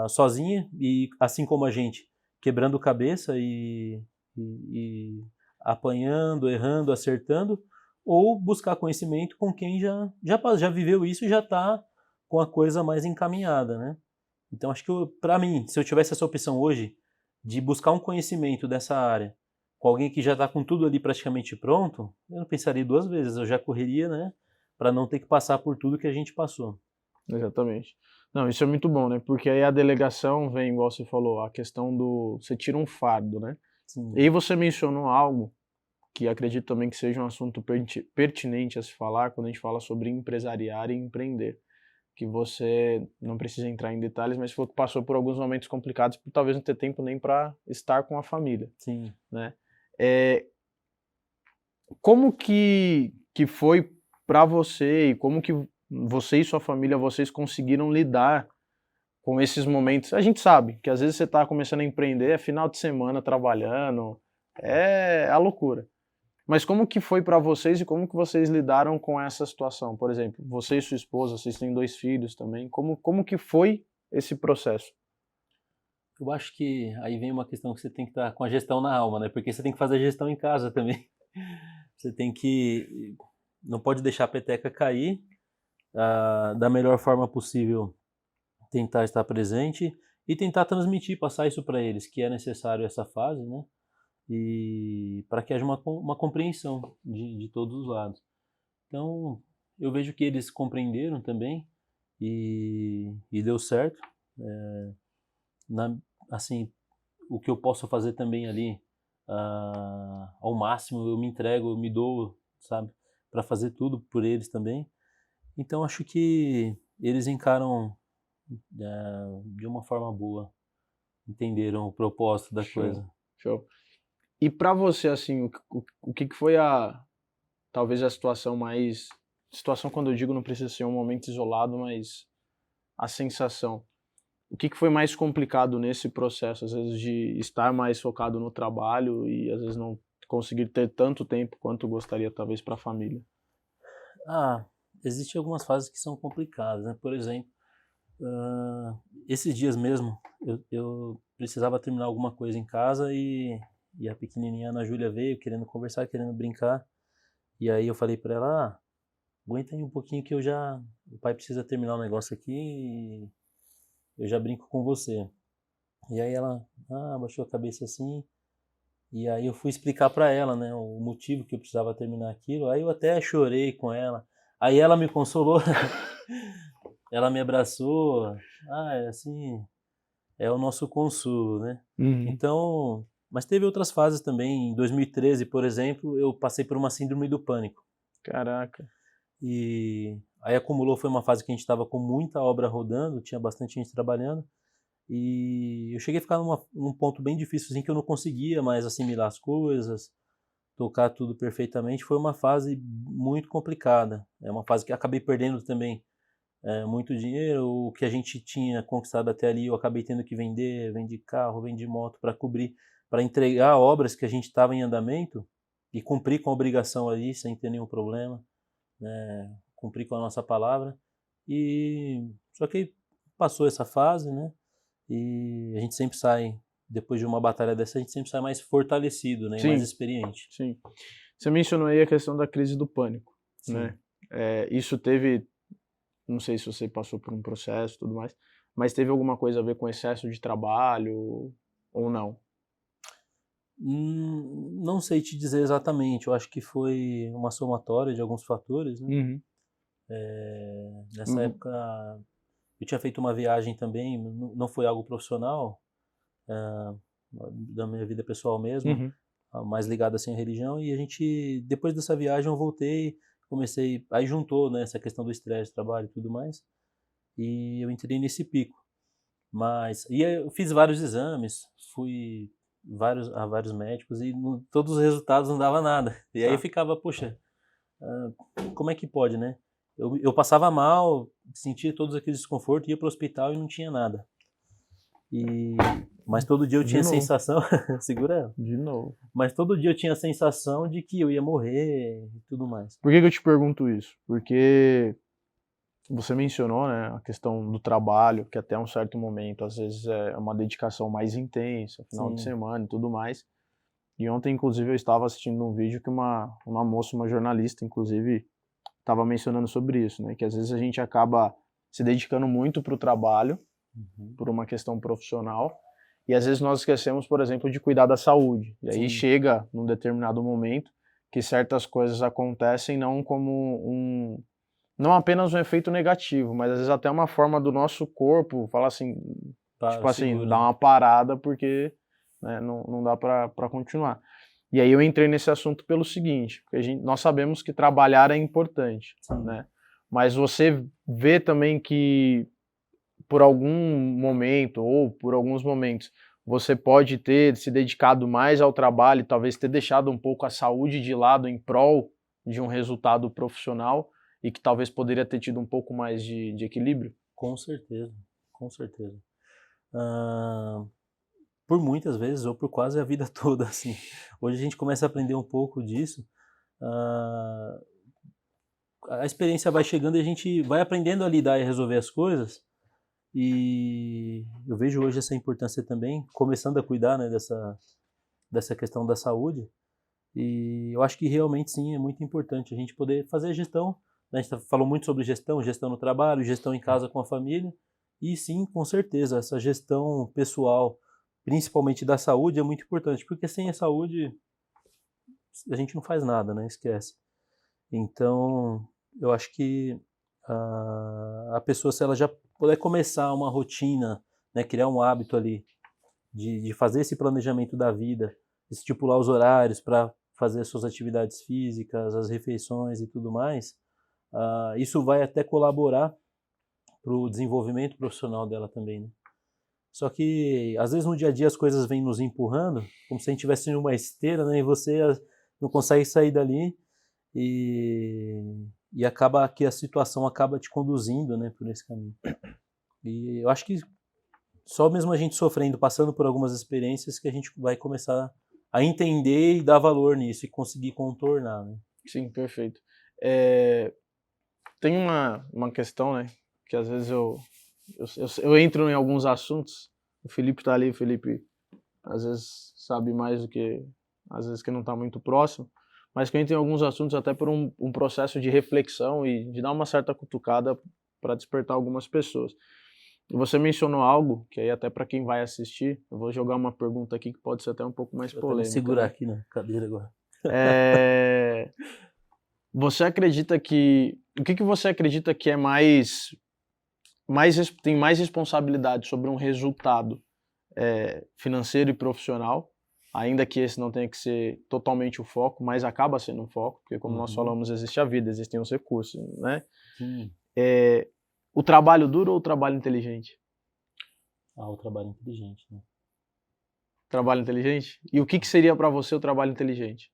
sozinha, e assim como a gente, quebrando cabeça e apanhando, errando, acertando, ou buscar conhecimento com quem já viveu isso e já está com a coisa mais encaminhada, né? Então acho que para mim, se eu tivesse essa opção hoje de buscar um conhecimento dessa área com alguém que já está com tudo ali praticamente pronto, eu não pensaria duas vezes, eu já correria, né? Para não ter que passar por tudo que a gente passou. Exatamente. Não, isso é muito bom, né? Porque aí a delegação vem, igual você falou, a questão do... Você tira um fardo, né? Sim. E aí você mencionou algo que acredito também que seja um assunto pertinente a se falar quando a gente fala sobre empresariar e empreender. Que você não precisa entrar em detalhes, mas falou que passou por alguns momentos complicados por talvez não ter tempo nem para estar com a família. Sim. Né? Como que foi para você e como que você e sua família, vocês conseguiram lidar com esses momentos? A gente sabe que às vezes você está começando a empreender, é final de semana trabalhando, é a loucura. Mas como que foi para vocês e como que vocês lidaram com essa situação? Por exemplo, você e sua esposa, vocês têm 2 filhos também, como que foi esse processo? Eu acho que aí vem uma questão que você tem que estar com a gestão na alma, né? Porque você tem que fazer a gestão em casa também. Você tem que... Não pode deixar a peteca cair, da melhor forma possível, tentar estar presente e tentar transmitir, passar isso para eles, que é necessário essa fase, né? E para que haja uma compreensão de todos os lados. Então, eu vejo que eles compreenderam também e deu certo. Assim, o que eu posso fazer também ali, ao máximo, eu me entrego, eu me dou, sabe, para fazer tudo por eles também. Então, acho que eles encaram de uma forma boa, entenderam o propósito da coisa. Show. E para você, assim, o que foi talvez a situação mais... Situação, quando eu digo, não precisa ser um momento isolado, mas a sensação. O que foi mais complicado nesse processo, às vezes, de estar mais focado no trabalho e às vezes não conseguir ter tanto tempo quanto gostaria, talvez, para a família? Existem algumas fases que são complicadas, né? Por exemplo, esses dias mesmo, eu precisava terminar alguma coisa em casa e a pequenininha Ana Júlia veio querendo conversar, querendo brincar. E aí eu falei para ela, aguenta aí um pouquinho que o pai precisa terminar um negócio aqui e eu já brinco com você. E aí ela abaixou a cabeça assim, e aí eu fui explicar para ela, né, o motivo que eu precisava terminar aquilo. Aí eu até chorei com ela. Aí ela me consolou, ela me abraçou. Assim, é o nosso consolo, né? Uhum. Então, mas teve outras fases também. Em 2013, por exemplo, eu passei por uma síndrome do pânico. Caraca. E aí acumulou, foi uma fase que a gente estava com muita obra rodando, tinha bastante gente trabalhando. E eu cheguei a ficar num ponto bem difícil, assim, que eu não conseguia mais assimilar as coisas, tocar tudo perfeitamente. Foi uma fase muito complicada. É uma fase que acabei perdendo também muito dinheiro. O que a gente tinha conquistado até ali, eu acabei tendo que vender, vendi carro, vendi moto para cobrir, para entregar obras que a gente estava em andamento e cumprir com a obrigação ali, sem ter nenhum problema, né? Cumprir com a nossa palavra. E só que passou essa fase, né? E a gente sempre sai, depois de uma batalha dessa, a gente sempre sai mais fortalecido, né? E mais experiente. Sim. Você mencionou aí a questão da crise do pânico, Sim. né? Isso teve, não sei se você passou por um processo e tudo mais, mas teve alguma coisa a ver com excesso de trabalho ou não? Não sei te dizer exatamente, eu acho que foi uma somatória de alguns fatores, né? Uhum. Nessa época eu tinha feito uma viagem também, não foi algo profissional, da minha vida pessoal mesmo, Uhum. mais ligado assim à religião, e depois dessa viagem eu voltei, aí juntou, né, essa questão do estresse, trabalho e tudo mais, e eu entrei nesse pico. E aí eu fiz vários exames, fui a vários médicos e todos os resultados não dava nada. E aí eu Tá. ficava, poxa, como é que pode, né? Eu passava mal, sentia todos aqueles desconfortos, ia para o hospital e não tinha nada. Mas todo dia eu De tinha a novo. sensação, segura ela, De novo. mas todo dia eu tinha a sensação de que eu ia morrer e tudo mais. Por que eu te pergunto isso? Porque você mencionou, né, a questão do trabalho, que até um certo momento, às vezes é uma dedicação mais intensa, final de Sim, semana e tudo mais. E ontem, inclusive, eu estava assistindo um vídeo que uma moça, uma jornalista, inclusive, estava mencionando sobre isso, né, que às vezes a gente acaba se dedicando muito para o trabalho, por uma questão profissional, e às vezes nós esquecemos, por exemplo, de cuidar da saúde. E aí sim, chega num determinado momento que certas coisas acontecem não não apenas um efeito negativo, mas às vezes até uma forma do nosso corpo falar assim, tipo assim, segura, dar né? uma parada porque, né, não dá para continuar. E aí eu entrei nesse assunto pelo seguinte, porque nós sabemos que trabalhar é importante, Sim. né? Mas você vê também que por algum momento ou por alguns momentos você pode ter se dedicado mais ao trabalho e talvez ter deixado um pouco a saúde de lado em prol de um resultado profissional e que talvez poderia ter tido um pouco mais de equilíbrio? Com certeza, com certeza. Ah, por muitas vezes, ou por quase a vida toda, assim. Hoje a gente começa a aprender um pouco disso. ah, a experiência vai chegando e a gente vai aprendendo a lidar e resolver as coisas. E eu vejo hoje essa importância também, começando a cuidar, né, dessa questão da saúde. E eu acho que realmente sim, é muito importante a gente poder fazer a gestão, né? A gente falou muito sobre gestão, gestão no trabalho, gestão em casa com a família. E sim, com certeza, essa gestão pessoal, principalmente da saúde, é muito importante, porque sem a saúde a gente não faz nada, né? Esquece. Então, eu acho que a pessoa, se ela já puder começar uma rotina, né, criar um hábito ali de fazer esse planejamento da vida, estipular os horários para fazer as suas atividades físicas, as refeições e tudo mais, isso vai até colaborar para o desenvolvimento profissional dela também, né? Só que, às vezes, no dia a dia as coisas vêm nos empurrando, como se a gente estivesse em uma esteira, né, e você não consegue sair dali e acaba que a situação acaba te conduzindo, né, por esse caminho. E eu acho que só mesmo a gente sofrendo, passando por algumas experiências, que a gente vai começar a entender e dar valor nisso e conseguir contornar, né? Sim, perfeito. Tem uma questão, né, que às vezes eu entro em alguns assuntos, o Felipe tá ali, o Felipe às vezes sabe mais do que, às vezes que não está muito próximo, mas que eu entro em alguns assuntos até por um processo de reflexão e de dar uma certa cutucada para despertar algumas pessoas. E você mencionou algo, que aí até para quem vai assistir, eu vou jogar uma pergunta aqui que pode ser até um pouco mais Deixa eu até me polêmica, segurar né? aqui na cadeira agora. Você acredita que... O que você acredita que é tem mais responsabilidade sobre um resultado financeiro e profissional, ainda que esse não tenha que ser totalmente o foco, mas acaba sendo um foco, porque como nós Uhum. falamos, existe a vida, existem os recursos, né? Sim. O trabalho duro ou o trabalho inteligente? O trabalho inteligente, né? Trabalho inteligente? E o que seria para você o trabalho inteligente?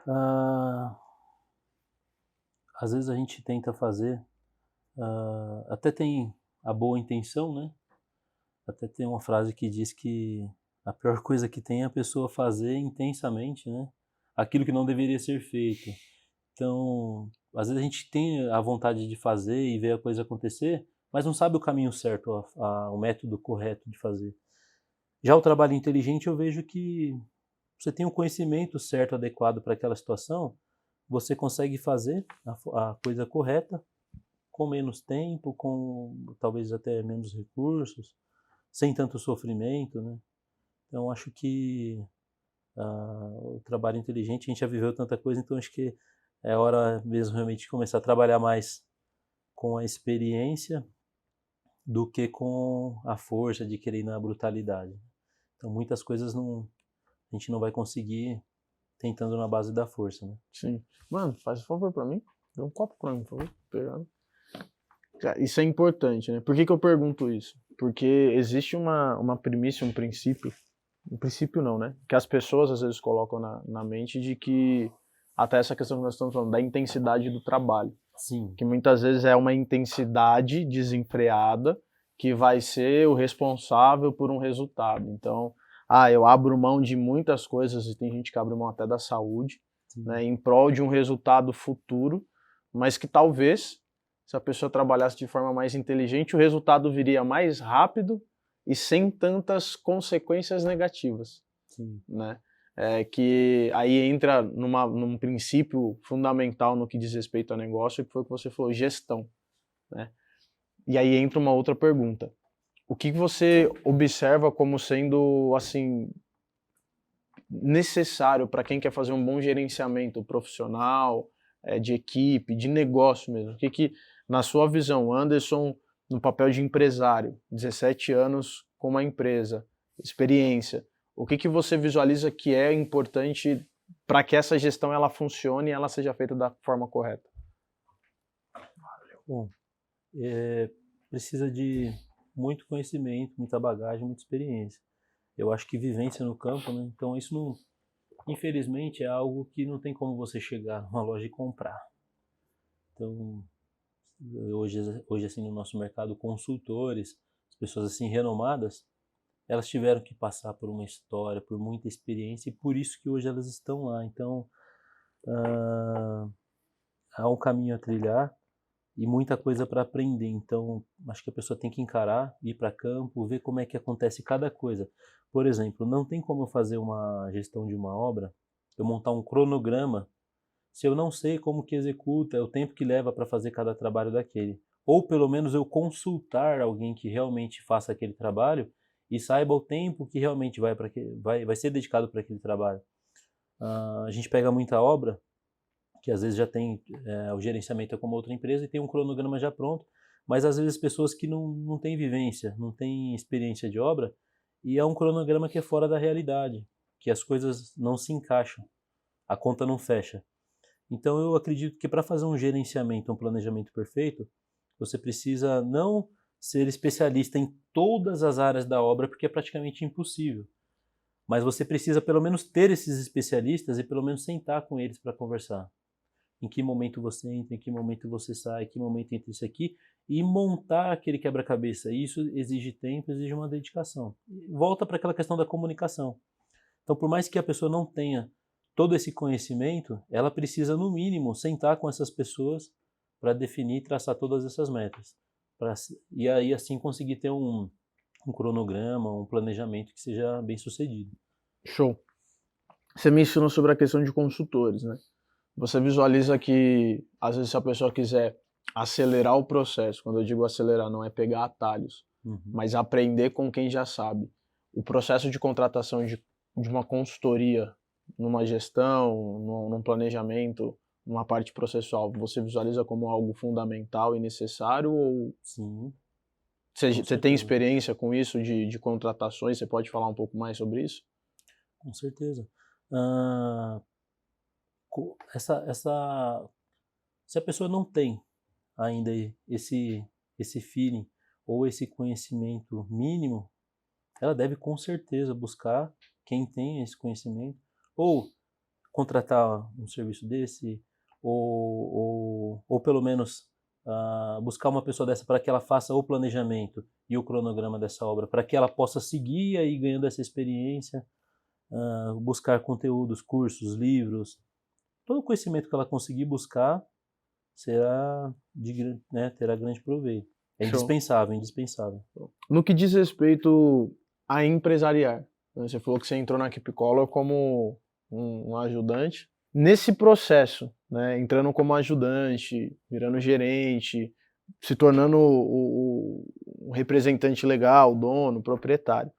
Ah, às vezes a gente tenta fazer, até tem a boa intenção, né? Até tem uma frase que diz que a pior coisa que tem é a pessoa fazer intensamente, né, aquilo que não deveria ser feito. Então, às vezes a gente tem a vontade de fazer e ver a coisa acontecer, mas não sabe o caminho certo, o método correto de fazer. Já o trabalho inteligente, eu vejo que você tem o conhecimento certo, adequado para aquela situação, você consegue fazer a coisa correta, com menos tempo, com talvez até menos recursos, sem tanto sofrimento, né? Então, acho que o trabalho inteligente, a gente já viveu tanta coisa, então acho que é hora mesmo realmente de começar a trabalhar mais com a experiência do que com a força de querer ir na brutalidade. Então, muitas coisas a gente não vai conseguir tentando na base da força, né? Sim. Mano, faz um favor pra mim. Dá um copo pra mim, por favor. Pegando. Cara, isso é importante, né? Por que eu pergunto isso? Porque existe uma premissa, um princípio não, né? Que as pessoas às vezes colocam na mente de que, até essa questão que nós estamos falando, da intensidade do trabalho. Sim. Que muitas vezes é uma intensidade desenfreada que vai ser o responsável por um resultado. Então, eu abro mão de muitas coisas, e tem gente que abre mão até da saúde, né, em prol de um resultado futuro, mas que talvez, se a pessoa trabalhasse de forma mais inteligente, o resultado viria mais rápido e sem tantas consequências negativas. Sim. Né? Que aí entra num princípio fundamental no que diz respeito ao negócio, que foi o que você falou, gestão. Né? E aí entra uma outra pergunta. O que você observa como sendo assim necessário para quem quer fazer um bom gerenciamento profissional, de equipe, de negócio mesmo? O que na sua visão, Anderson, no papel de empresário, 17 anos com uma empresa, experiência, o que você visualiza que é importante para que essa gestão ela funcione e ela seja feita da forma correta? Bom, precisa de muito conhecimento, muita bagagem, muita experiência. Eu acho que vivência no campo, né? Então isso não, infelizmente, é algo que não tem como você chegar numa loja e comprar. Então, hoje assim no nosso mercado, consultores, as pessoas assim renomadas, elas tiveram que passar por uma história, por muita experiência, e por isso que hoje elas estão lá. Então, há um caminho a trilhar e muita coisa para aprender. Então, acho que a pessoa tem que encarar, ir para campo, ver como é que acontece cada coisa. Por exemplo, não tem como eu fazer uma gestão de uma obra, eu montar um cronograma, se eu não sei como que executa, o tempo que leva para fazer cada trabalho daquele. Ou pelo menos eu consultar alguém que realmente faça aquele trabalho e saiba o tempo que realmente vai ser dedicado para aquele trabalho. A gente pega muita obra, que às vezes já tem o gerenciamento é como outra empresa e tem um cronograma já pronto, mas às vezes pessoas que não têm vivência, não têm experiência de obra, e é um cronograma que é fora da realidade, que as coisas não se encaixam, a conta não fecha. Então eu acredito que para fazer um gerenciamento, um planejamento perfeito, você precisa não ser especialista em todas as áreas da obra, porque é praticamente impossível. Mas você precisa pelo menos ter esses especialistas e pelo menos sentar com eles para conversar. Em que momento você entra, em que momento você sai, em que momento entra isso aqui, e montar aquele quebra-cabeça. Isso exige tempo, exige uma dedicação. Volta para aquela questão da comunicação. Então, por mais que a pessoa não tenha todo esse conhecimento, ela precisa, no mínimo, sentar com essas pessoas para definir e traçar todas essas metas. E aí, assim, conseguir ter um cronograma, um planejamento que seja bem sucedido. Show. Você mencionou sobre a questão de consultores, né? Você visualiza que, às vezes, se a pessoa quiser acelerar o processo, quando eu digo acelerar, não é pegar atalhos, mas aprender com quem já sabe. O processo de contratação de uma consultoria, numa gestão, num planejamento, numa parte processual, você visualiza como algo fundamental e necessário? Ou Sim. Você tem experiência com isso, de contratações? Você pode falar um pouco mais sobre isso? Com certeza. Se a pessoa não tem ainda esse feeling ou esse conhecimento mínimo, ela deve com certeza buscar quem tem esse conhecimento, ou contratar um serviço desse, ou pelo menos buscar uma pessoa dessa para que ela faça o planejamento e o cronograma dessa obra, para que ela possa seguir aí ganhando essa experiência, buscar conteúdos, cursos, livros. Todo o conhecimento que ela conseguir buscar terá grande proveito. É indispensável, indispensável. No que diz respeito a empresariar, você falou que você entrou na Keep Color como um ajudante. Nesse processo, né, entrando como ajudante, virando gerente, se tornando um representante legal, dono, proprietário.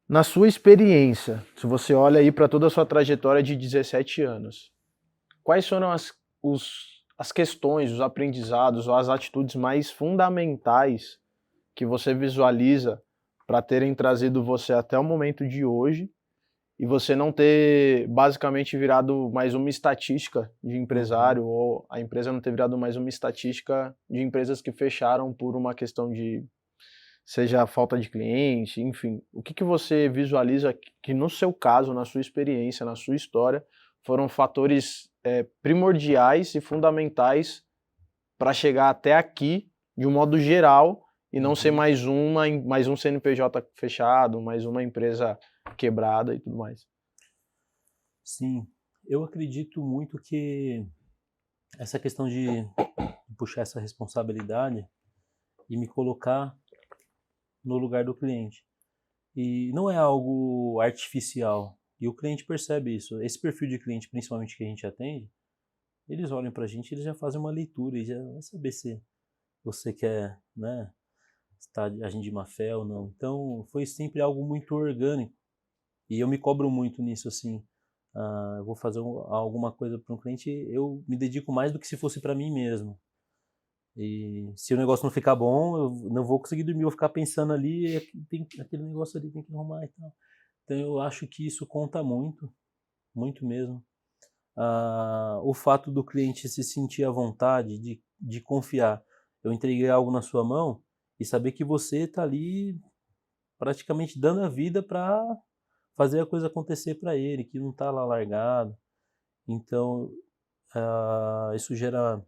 Na sua experiência, se você olha aí para toda a sua trajetória de 17 anos, quais foram as questões, os aprendizados ou as atitudes mais fundamentais que você visualiza para terem trazido você até o momento de hoje e você não ter basicamente virado mais uma estatística de empresário ou a empresa não ter virado mais uma estatística de empresas que fecharam por uma questão de, seja falta de cliente, enfim. O que você visualiza que no seu caso, na sua experiência, na sua história, foram fatores primordiais e fundamentais para chegar até aqui de um modo geral e não ser mais um CNPJ fechado, mais uma empresa quebrada e tudo mais? Sim, eu acredito muito que essa questão de puxar essa responsabilidade e me colocar no lugar do cliente. E não é algo artificial. E o cliente percebe isso. Esse perfil de cliente, principalmente que a gente atende, eles olham pra gente, eles já fazem uma leitura e já vai saber se você quer, né, estar agindo de má fé ou não. Então, foi sempre algo muito orgânico. E eu me cobro muito nisso, assim. Eu vou fazer alguma coisa para um cliente, eu me dedico mais do que se fosse para mim mesmo. E se o negócio não ficar bom, eu não vou conseguir dormir, eu vou ficar pensando ali, aquele negócio ali tem que arrumar e tal. Então eu acho que isso conta muito, muito mesmo. O fato do cliente se sentir à vontade, de confiar. Eu entreguei algo na sua mão e saber que você está ali praticamente dando a vida para fazer a coisa acontecer para ele, que não está lá largado. Então, isso gera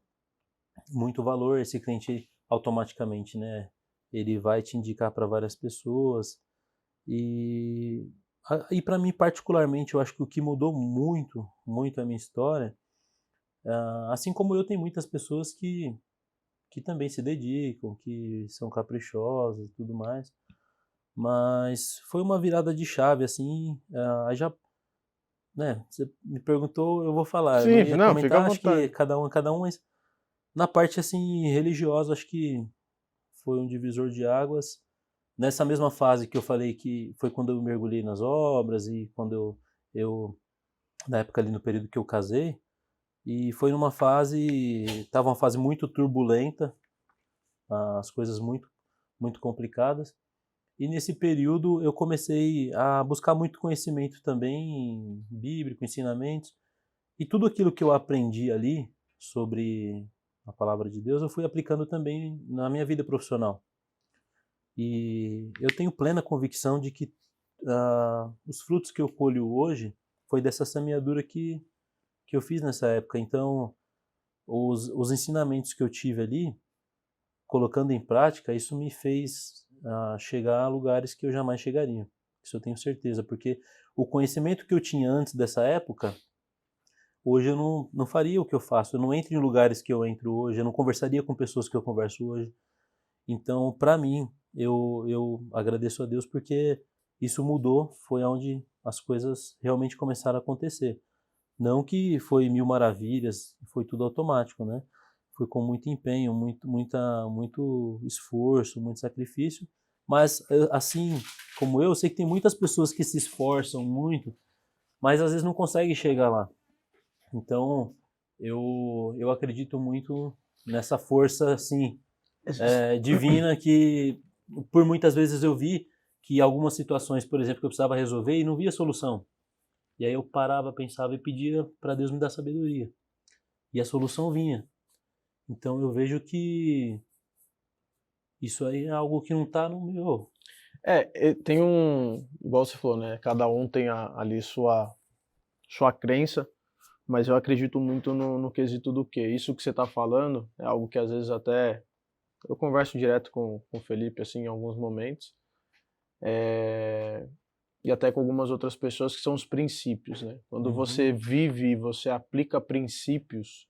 muito valor. Esse cliente automaticamente, né, ele vai te indicar para várias pessoas. E para mim particularmente, eu acho que o que mudou muito, muito a minha história, assim como eu, tem muitas pessoas que também se dedicam, que são caprichosas e tudo mais. Mas foi uma virada de chave, assim, aí já, né, você me perguntou, eu vou falar, eu não Sim, ia não, fica à comentar, acho que vontade. cada um, mas na parte, assim, religiosa, acho que foi um divisor de águas. Nessa mesma fase que eu falei que foi quando eu mergulhei nas obras e quando eu na época ali no período que eu casei, e foi numa fase, estava uma fase muito turbulenta, as coisas muito, muito complicadas. E nesse período eu comecei a buscar muito conhecimento também bíblico, ensinamentos, e tudo aquilo que eu aprendi ali sobre a palavra de Deus, eu fui aplicando também na minha vida profissional. E eu tenho plena convicção de que os frutos que eu colho hoje foi dessa semeadura que eu fiz nessa época. Então, os ensinamentos que eu tive ali, colocando em prática, isso me fez chegar a lugares que eu jamais chegaria. Isso eu tenho certeza, porque o conhecimento que eu tinha antes dessa época, hoje eu não faria o que eu faço. Eu não entro em lugares que eu entro hoje, eu não conversaria com pessoas que eu converso hoje. Então, para mim, eu agradeço a Deus porque isso mudou, foi onde as coisas realmente começaram a acontecer. Não que foi mil maravilhas, foi tudo automático, né? Foi com muito empenho, muito esforço, muito sacrifício. Mas, assim como eu sei que tem muitas pessoas que se esforçam muito, mas às vezes não conseguem chegar lá. Então, eu acredito muito nessa força, assim, divina que, por muitas vezes eu vi que algumas situações, por exemplo, que eu precisava resolver e não via solução. E aí eu parava, pensava e pedia para Deus me dar sabedoria. E a solução vinha. Então eu vejo que isso aí é algo que não está no meu. Tem igual você falou, né? Cada um tem ali sua crença, mas eu acredito muito no quesito do quê? Isso que você está falando é algo que às vezes até eu converso direto com o Felipe, assim, em alguns momentos, e até com algumas outras pessoas, que são os princípios, né? Quando você vive, você aplica princípios,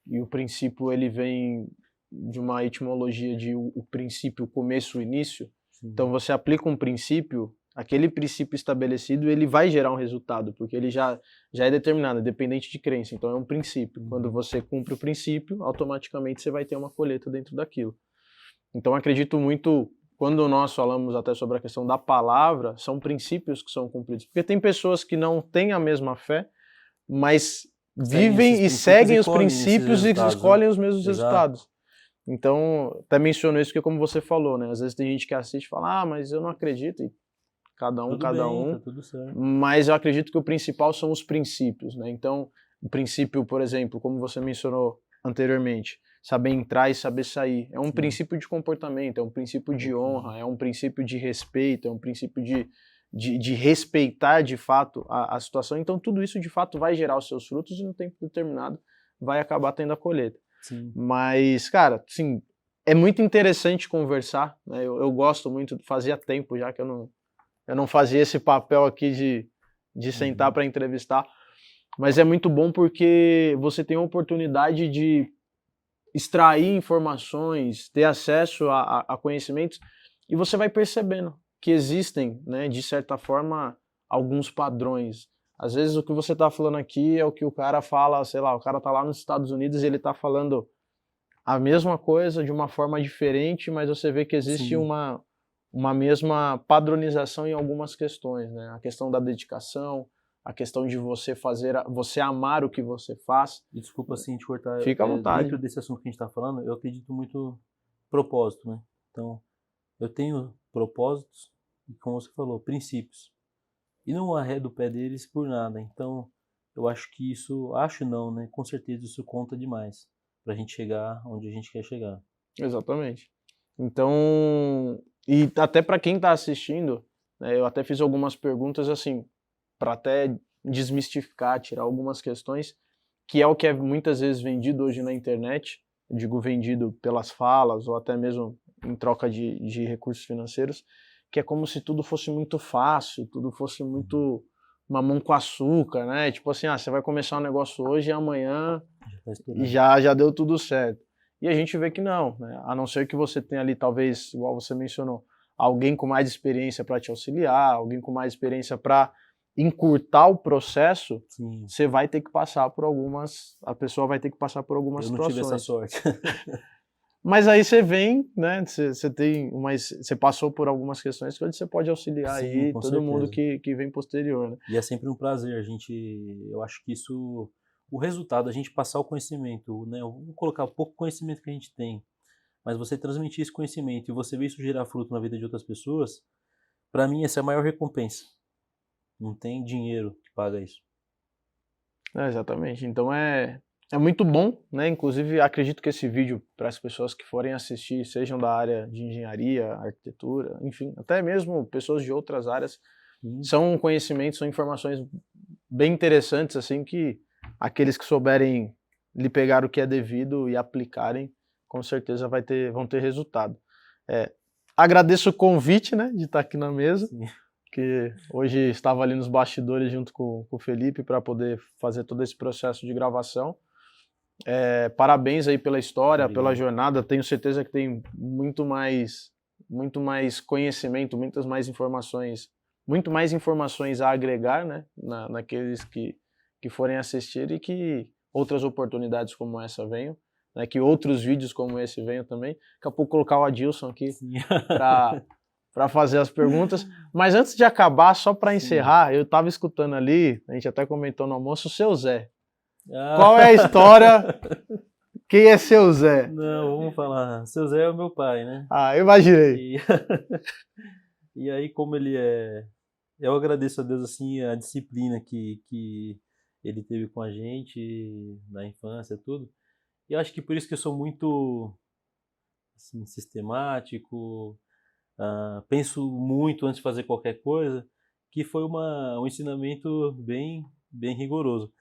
e o princípio ele vem de uma etimologia de o princípio, o começo, o início. Sim. Então você aplica um princípio, aquele princípio estabelecido, ele vai gerar um resultado, porque ele já é determinado, independente de crença. Então é um princípio. Quando você cumpre o princípio, automaticamente você vai ter uma colheita dentro daquilo. Então acredito muito, quando nós falamos até sobre a questão da palavra, são princípios que são cumpridos. Porque tem pessoas que não têm a mesma fé, mas vivem e seguem os princípios e escolhem os mesmos resultados. Então, até menciono isso porque, como você falou, né? Às vezes tem gente que assiste e fala, mas eu não acredito. E cada um. Tá tudo certo. Mas eu acredito que o principal são os princípios, né? Então, o princípio, por exemplo, como você mencionou anteriormente, saber entrar e saber sair. É um princípio de comportamento, é um princípio de honra, é um princípio de respeito, é um princípio de respeitar de fato a situação. Então, tudo isso de fato vai gerar os seus frutos e no tempo determinado vai acabar tendo a colheita. Sim. Mas, cara, assim, é muito interessante conversar, né? Eu gosto muito, fazia tempo já que eu não fazia esse papel aqui de sentar para entrevistar, mas é muito bom porque você tem a oportunidade de extrair informações, ter acesso a conhecimentos, e você vai percebendo que existem, né, de certa forma, alguns padrões. Às vezes o que você está falando aqui é o que o cara fala, sei lá, o cara está lá nos Estados Unidos e ele está falando a mesma coisa de uma forma diferente, mas você vê que existe uma mesma padronização em algumas questões, né? A questão da dedicação, a questão de você amar o que você faz. Desculpa assim te cortar. Fica à vontade. Dentro desse assunto que a gente está falando, eu acredito muito no propósito, né? Então, eu tenho propósitos e, como você falou, princípios. E não arredo o pé deles por nada. Então, eu acho que isso, acho não, né? Com certeza isso conta demais pra gente chegar onde a gente quer chegar. Exatamente. Então, e até para quem está assistindo, né, eu até fiz algumas perguntas assim, para até desmistificar, tirar algumas questões, que é o que é muitas vezes vendido hoje na internet, digo vendido pelas falas ou até mesmo em troca de recursos financeiros, que é como se tudo fosse muito fácil, tudo fosse muito mamão com açúcar, né? Tipo assim, você vai começar um negócio hoje e amanhã já deu tudo certo. E a gente vê que não, né? A não ser que você tenha ali, talvez, igual você mencionou, alguém com mais experiência para te auxiliar, alguém com mais experiência para encurtar o processo, você vai ter que passar por a pessoa vai ter que passar por algumas situações. Eu não tive essa sorte. Mas aí você vem, né? Você passou por algumas questões que você pode auxiliar aí todo mundo que vem posterior, né? E é sempre um prazer, eu acho que isso, o resultado, a gente passar o conhecimento, né? Vamos colocar o pouco conhecimento que a gente tem, mas você transmitir esse conhecimento e você ver isso gerar fruto na vida de outras pessoas, para mim essa é a maior recompensa. Não tem dinheiro que paga isso. Exatamente. Então é muito bom, né? Inclusive, acredito que esse vídeo, para as pessoas que forem assistir, sejam da área de engenharia, arquitetura, enfim, até mesmo pessoas de outras áreas, são conhecimentos, são informações bem interessantes, assim, que aqueles que souberem lhe pegar o que é devido e aplicarem, com certeza vão ter resultado. Agradeço o convite, né, de estar aqui na mesa. Sim. Que hoje estava ali nos bastidores junto com o Felipe para poder fazer todo esse processo de gravação. Parabéns aí pela história, Obrigado. Pela jornada. Tenho certeza que tem muito mais conhecimento, muito mais informações a agregar, né, naqueles que forem assistir e que outras oportunidades como essa venham, né, que outros vídeos como esse venham também. Daqui a pouco colocar o Adilson aqui para fazer as perguntas. Mas antes de acabar, só para encerrar, eu estava escutando ali, a gente até comentou no almoço, o seu Zé. Qual é a história? Quem é seu Zé? Não, vamos falar. Seu Zé é o meu pai, né? Eu imaginei. E aí, como ele é... Eu agradeço a Deus, assim, a disciplina que ele teve com a gente na infância, tudo. E eu acho que por isso que eu sou muito, assim, sistemático, penso muito antes de fazer qualquer coisa, que foi um ensinamento bem rigoroso.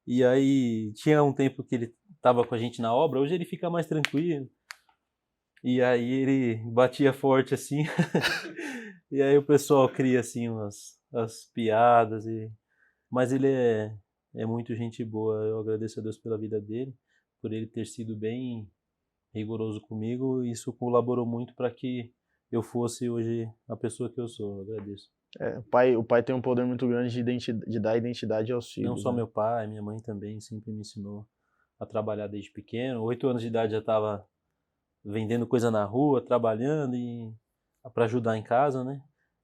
E aí tinha um tempo que ele estava com a gente na obra, hoje ele fica mais tranquilo. E aí ele batia forte assim, e aí o pessoal cria assim as piadas, mas ele é muito gente boa. Eu agradeço a Deus pela vida dele, por ele ter sido bem rigoroso comigo, e isso colaborou muito para que eu fosse hoje a pessoa que eu sou. Eu agradeço. O pai tem um poder muito grande de dar identidade aos filhos. Não só meu pai, minha mãe também sempre me ensinou a trabalhar desde pequeno. 8 anos de idade já estava vendendo coisa na rua, trabalhando e para ajudar em casa, né?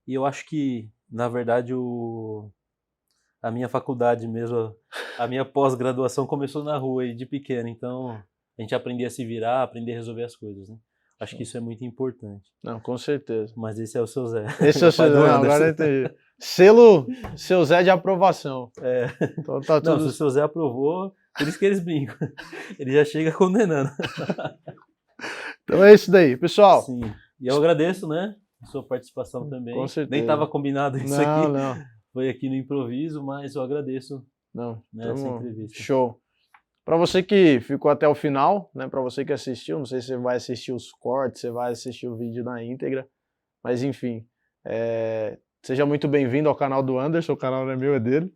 E eu acho que, na verdade, a minha faculdade mesmo, a minha pós-graduação começou na rua e de pequeno, então a gente aprendia a se virar, aprender a resolver as coisas, né? Acho que isso é muito importante. Não, com certeza. Mas esse é o seu Zé. Esse é o seu Zé, agora eu entendi. Selo seu Zé de aprovação. É. Então tá tudo... Não, se o seu Zé aprovou, por isso que eles brincam. Ele já chega condenando. Então é isso daí, pessoal. Sim. E eu agradeço, né? A sua participação também. Com certeza. Nem estava combinado isso aqui. Não. Foi aqui no improviso, mas eu agradeço essa entrevista. Show. Para você que ficou até o final, né? Para você que assistiu, não sei se você vai assistir os cortes, você vai assistir o vídeo na íntegra, mas enfim, seja muito bem-vindo ao canal do Anderson. O canal não é meu, é dele.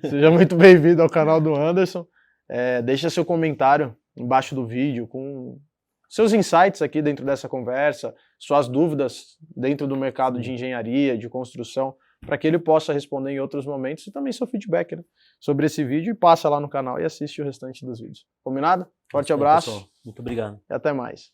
Seja muito bem-vindo ao canal do Anderson. Deixa seu comentário embaixo do vídeo com seus insights aqui dentro dessa conversa, suas dúvidas dentro do mercado de engenharia, de construção, para que ele possa responder em outros momentos, e também seu feedback, né, sobre esse vídeo, e passa lá no canal e assiste o restante dos vídeos. Combinado? Forte abraço. Pessoal. Muito obrigado. E até mais.